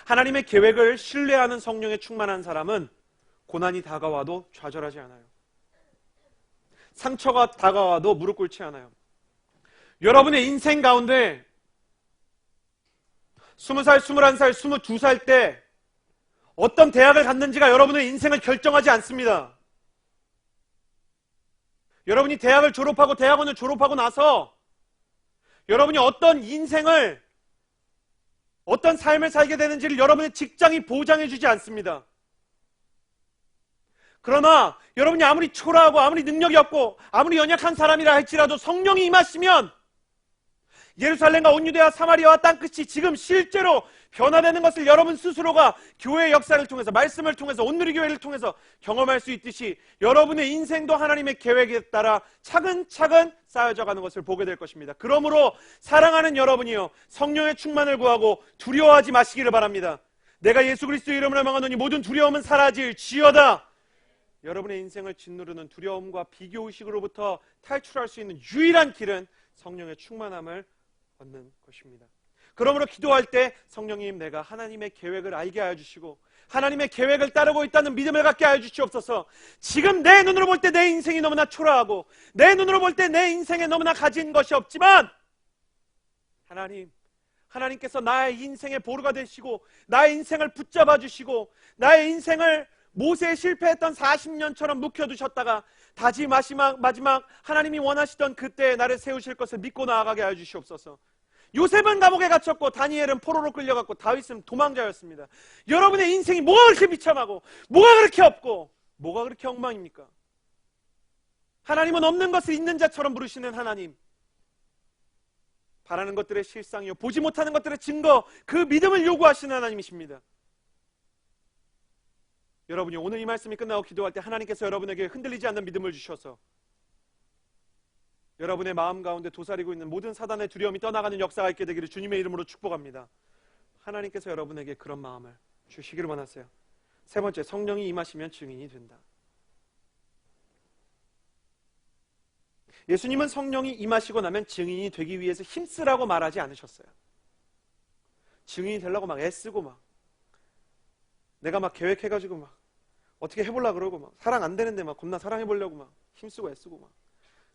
하나님의 계획을 신뢰하는 성령에 충만한 사람은 고난이 다가와도 좌절하지 않아요. 상처가 다가와도 무릎 꿇지 않아요. 여러분의 인생 가운데 20살, 21살, 22살 때 어떤 대학을 갔는지가 여러분의 인생을 결정하지 않습니다. 여러분이 대학을 졸업하고 대학원을 졸업하고 나서 여러분이 어떤 인생을, 어떤 삶을 살게 되는지를 여러분의 직장이 보장해 주지 않습니다. 그러나 여러분이 아무리 초라하고 아무리 능력이 없고 아무리 연약한 사람이라 할지라도 성령이 임하시면 예루살렘과 온 유대와 사마리아와 땅끝이 지금 실제로 변화되는 것을 여러분 스스로가 교회의 역사를 통해서, 말씀을 통해서, 온누리교회를 통해서 경험할 수 있듯이 여러분의 인생도 하나님의 계획에 따라 차근차근 쌓여져 가는 것을 보게 될 것입니다. 그러므로 사랑하는 여러분이요, 성령의 충만을 구하고 두려워하지 마시기를 바랍니다. 내가 예수 그리스도의 이름으로 명하노니 모든 두려움은 사라질지어다. 여러분의 인생을 짓누르는 두려움과 비교의식으로부터 탈출할 수 있는 유일한 길은 성령의 충만함을 얻는 것입니다. 그러므로 기도할 때 성령님, 내가 하나님의 계획을 알게 하여 주시고 하나님의 계획을 따르고 있다는 믿음을 갖게 하여 주시옵소서. 지금 내 눈으로 볼 때 내 인생이 너무나 초라하고 내 눈으로 볼 때 내 인생에 너무나 가진 것이 없지만 하나님께서 나의 인생의 보루가 되시고 나의 인생을 붙잡아 주시고 나의 인생을 모세에 실패했던 40년처럼 묵혀두셨다가 다시 마지막 하나님이 원하시던 그때에 나를 세우실 것을 믿고 나아가게 하여 주시옵소서. 요셉은 감옥에 갇혔고 다니엘은 포로로 끌려갔고 다윗은 도망자였습니다. 여러분의 인생이 뭐가 그렇게 비참하고 뭐가 그렇게 없고 뭐가 그렇게 엉망입니까? 하나님은 없는 것을 있는 자처럼 부르시는 하나님, 바라는 것들의 실상이요 보지 못하는 것들의 증거, 그 믿음을 요구하시는 하나님이십니다. 여러분이 오늘 이 말씀이 끝나고 기도할 때 하나님께서 여러분에게 흔들리지 않는 믿음을 주셔서 여러분의 마음 가운데 도사리고 있는 모든 사단의 두려움이 떠나가는 역사가 있게 되기를 주님의 이름으로 축복합니다. 하나님께서 여러분에게 그런 마음을 주시기를 원하세요. 세 번째, 성령이 임하시면 증인이 된다. 예수님은 성령이 임하시고 나면 증인이 되기 위해서 힘쓰라고 말하지 않으셨어요. 증인이 되려고 막 애쓰고 막 내가 막 계획해가지고 막 어떻게 해보려고 그러고 막 사랑 안 되는데 막 겁나 사랑해보려고 막 힘쓰고 애쓰고 막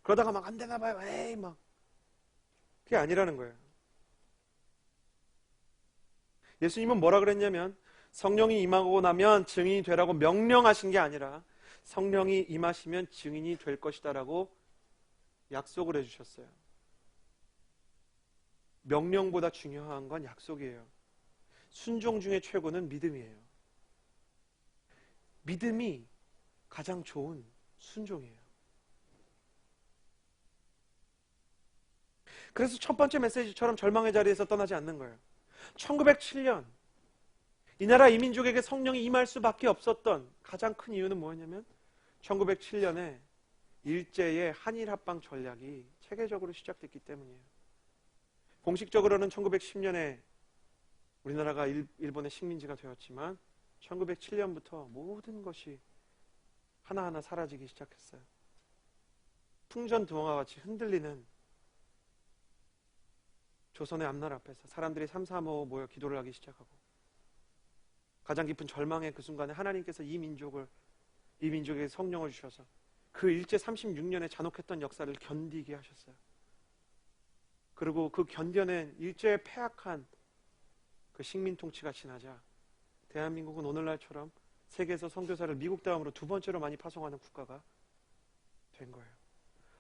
그러다가 막 안 되나 봐요. 에이 막 그게 아니라는 거예요. 예수님은 뭐라 그랬냐면 성령이 임하고 나면 증인이 되라고 명령하신 게 아니라 성령이 임하시면 증인이 될 것이다라고 약속을 해주셨어요. 명령보다 중요한 건 약속이에요. 순종 중에 최고는 믿음이에요. 믿음이 가장 좋은 순종이에요. 그래서 첫 번째 메시지처럼 절망의 자리에서 떠나지 않는 거예요. 1907년 이 나라 이민족에게 성령이 임할 수밖에 없었던 가장 큰 이유는 뭐였냐면 1907년에 일제의 한일 합방 전략이 체계적으로 시작됐기 때문이에요. 공식적으로는 1910년에 우리나라가 일본의 식민지가 되었지만 1907년부터 모든 것이 하나하나 사라지기 시작했어요. 풍전등화와 같이 흔들리는 조선의 앞날 앞에서 사람들이 삼삼오오 모여 기도를 하기 시작하고 가장 깊은 절망의 그 순간에 하나님께서 이 민족에게 성령을 주셔서 그 일제 36년의 잔혹했던 역사를 견디게 하셨어요. 그리고 그 견뎌낸 일제의 패악한 그 식민 통치가 지나자 대한민국은 오늘날처럼 세계에서 선교사를 미국 다음으로 두 번째로 많이 파송하는 국가가 된 거예요.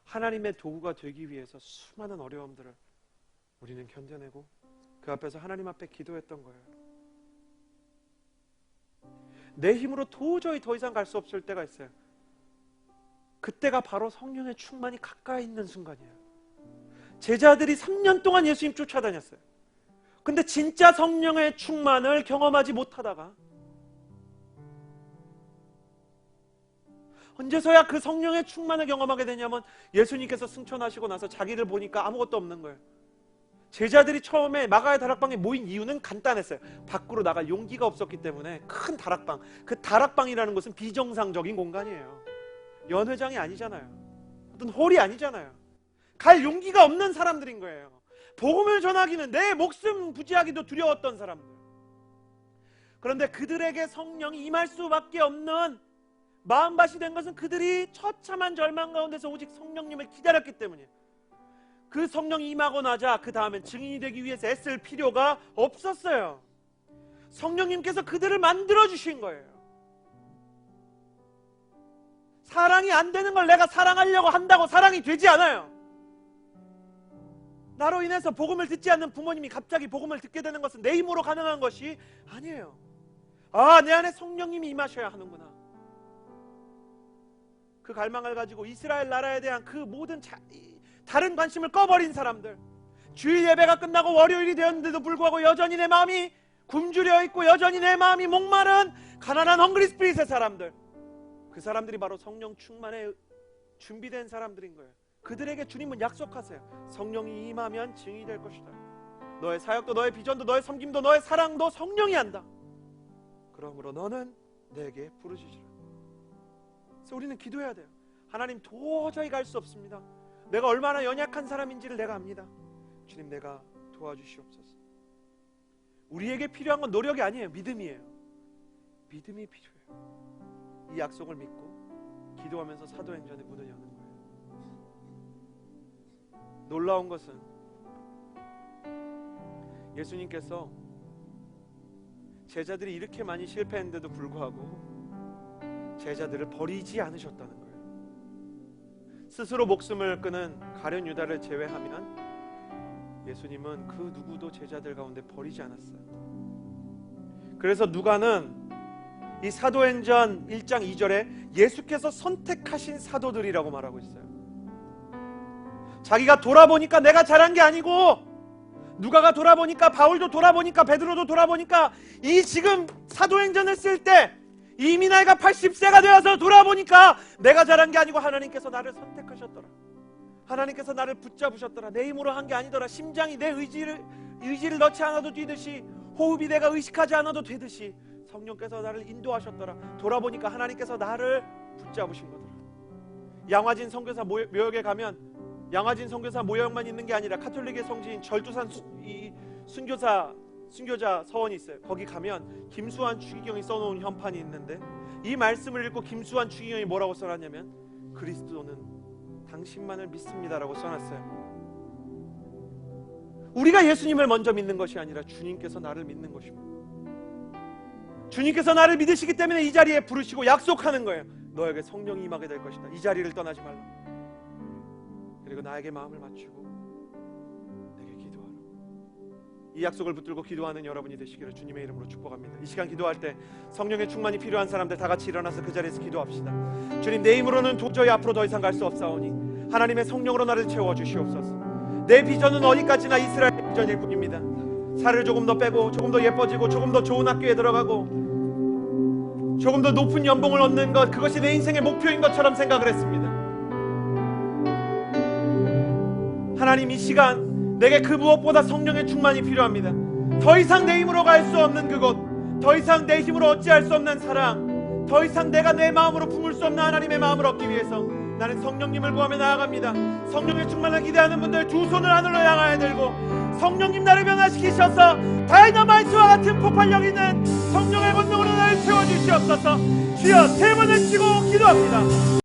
하나님의 도구가 되기 위해서 수많은 어려움들을 우리는 견뎌내고 그 앞에서 하나님 앞에 기도했던 거예요. 내 힘으로 도저히 더 이상 갈 수 없을 때가 있어요. 그때가 바로 성령의 충만이 가까이 있는 순간이에요. 제자들이 3년 동안 예수님 쫓아다녔어요. 근데 진짜 성령의 충만을 경험하지 못하다가 언제서야 그 성령의 충만을 경험하게 되냐면 예수님께서 승천하시고 나서 자기를 보니까 아무것도 없는 거예요. 제자들이 처음에 마가의 다락방에 모인 이유는 간단했어요. 밖으로 나갈 용기가 없었기 때문에. 큰 다락방, 그 다락방이라는 것은 비정상적인 공간이에요. 연회장이 아니잖아요. 어떤 홀이 아니잖아요. 갈 용기가 없는 사람들인 거예요. 복음을 전하기는 내 목숨 부지하기도 두려웠던 사람들. 그런데 그들에게 성령이 임할 수밖에 없는 마음밭이 된 것은 그들이 처참한 절망 가운데서 오직 성령님을 기다렸기 때문이에요. 그 성령이 임하고 나자 그 다음엔 증인이 되기 위해서 애쓸 필요가 없었어요. 성령님께서 그들을 만들어주신 거예요. 사랑이 안 되는 걸 내가 사랑하려고 한다고 사랑이 되지 않아요. 나로 인해서 복음을 듣지 않는 부모님이 갑자기 복음을 듣게 되는 것은 내 힘으로 가능한 것이 아니에요. 아, 내 안에 성령님이 임하셔야 하는구나. 그 갈망을 가지고 이스라엘 나라에 대한 그 모든 다른 관심을 꺼버린 사람들, 주일 예배가 끝나고 월요일이 되었는데도 불구하고 여전히 내 마음이 굶주려 있고 여전히 내 마음이 목마른 가난한 헝그리 스피릿의 사람들, 그 사람들이 바로 성령 충만에 준비된 사람들인 거예요. 그들에게 주님은 약속하세요. 성령이 임하면 증인이 될 것이다. 너의 사역도 너의 비전도 너의 섬김도 너의 사랑도 성령이 한다. 그러므로 너는 내게 부르시리라. 그래서 우리는 기도해야 돼요. 하나님, 도저히 갈 수 없습니다. 내가 얼마나 연약한 사람인지를 내가 압니다. 주님, 내가 도와주시옵소서. 우리에게 필요한 건 노력이 아니에요. 믿음이에요. 믿음이 필요해요. 이 약속을 믿고 기도하면서 사도행전의 문을 여는 거예요. 놀라운 것은 예수님께서 제자들이 이렇게 많이 실패했는데도 불구하고 제자들을 버리지 않으셨다는 거예요. 스스로 목숨을 끊은 가룟 유다를 제외하면 예수님은 그 누구도 제자들 가운데 버리지 않았어요. 그래서 누가는 이 사도행전 1장 2절에 예수께서 선택하신 사도들이라고 말하고 있어요. 자기가 돌아보니까 내가 잘한 게 아니고, 누가가 돌아보니까, 바울도 돌아보니까, 베드로도 돌아보니까, 이 지금 사도행전을 쓸 때 이미 나이가 80세가 되어서 돌아보니까 내가 잘한 게 아니고 하나님께서 나를 선택하셨더라. 하나님께서 나를 붙잡으셨더라. 내 힘으로 한 게 아니더라. 심장이 내 의지를 넣지 않아도 뛰듯이, 호흡이 내가 의식하지 않아도 되듯이 성령께서 나를 인도하셨더라. 돌아보니까 하나님께서 나를 붙잡으신 거더라. 양화진 선교사 묘역에 가면 양화진 선교사 모형만 있는 게 아니라 카톨릭의 성지인 절두산 순교자 서원이 있어요. 거기 가면 김수환 추기경이 써놓은 현판이 있는데, 이 말씀을 읽고 김수환 추기경이 뭐라고 써놨냐면 그리스도는 당신만을 믿습니다라고 써놨어요. 우리가 예수님을 먼저 믿는 것이 아니라 주님께서 나를 믿는 것입니다. 주님께서 나를 믿으시기 때문에 이 자리에 부르시고 약속하는 거예요. 너에게 성령이 임하게 될 것이다. 이 자리를 떠나지 말라. 그리고 나에게 마음을 맞추고 내게 기도하라. 이 약속을 붙들고 기도하는 여러분이 되시기를 주님의 이름으로 축복합니다. 이 시간 기도할 때 성령의 충만이 필요한 사람들 다 같이 일어나서 그 자리에서 기도합시다. 주님, 내 힘으로는 도저히 앞으로 더 이상 갈 수 없사오니 하나님의 성령으로 나를 채워주시옵소서. 내 비전은 어디까지나 이스라엘 비전일 뿐입니다. 살을 조금 더 빼고 조금 더 예뻐지고 조금 더 좋은 학교에 들어가고 조금 더 높은 연봉을 얻는 것, 그것이 내 인생의 목표인 것처럼 생각을 했습니다. 하나님, 이 시간 내게 그 무엇보다 성령의 충만이 필요합니다. 더 이상 내 힘으로 갈 수 없는 그곳, 더 이상 내 힘으로 어찌할 수 없는 사랑, 더 이상 내가 내 마음으로 품을 수 없는 하나님의 마음을 얻기 위해서 나는 성령님을 구하며 나아갑니다. 성령의 충만을 기대하는 분들 두 손을 하늘로 향하여 들고 성령님 나를 변화시키셔서 다이너마이트와 같은 폭발력 있는 성령의 권능으로 나를 채워주시옵소서. 주여, 세 번을 치고 기도합니다.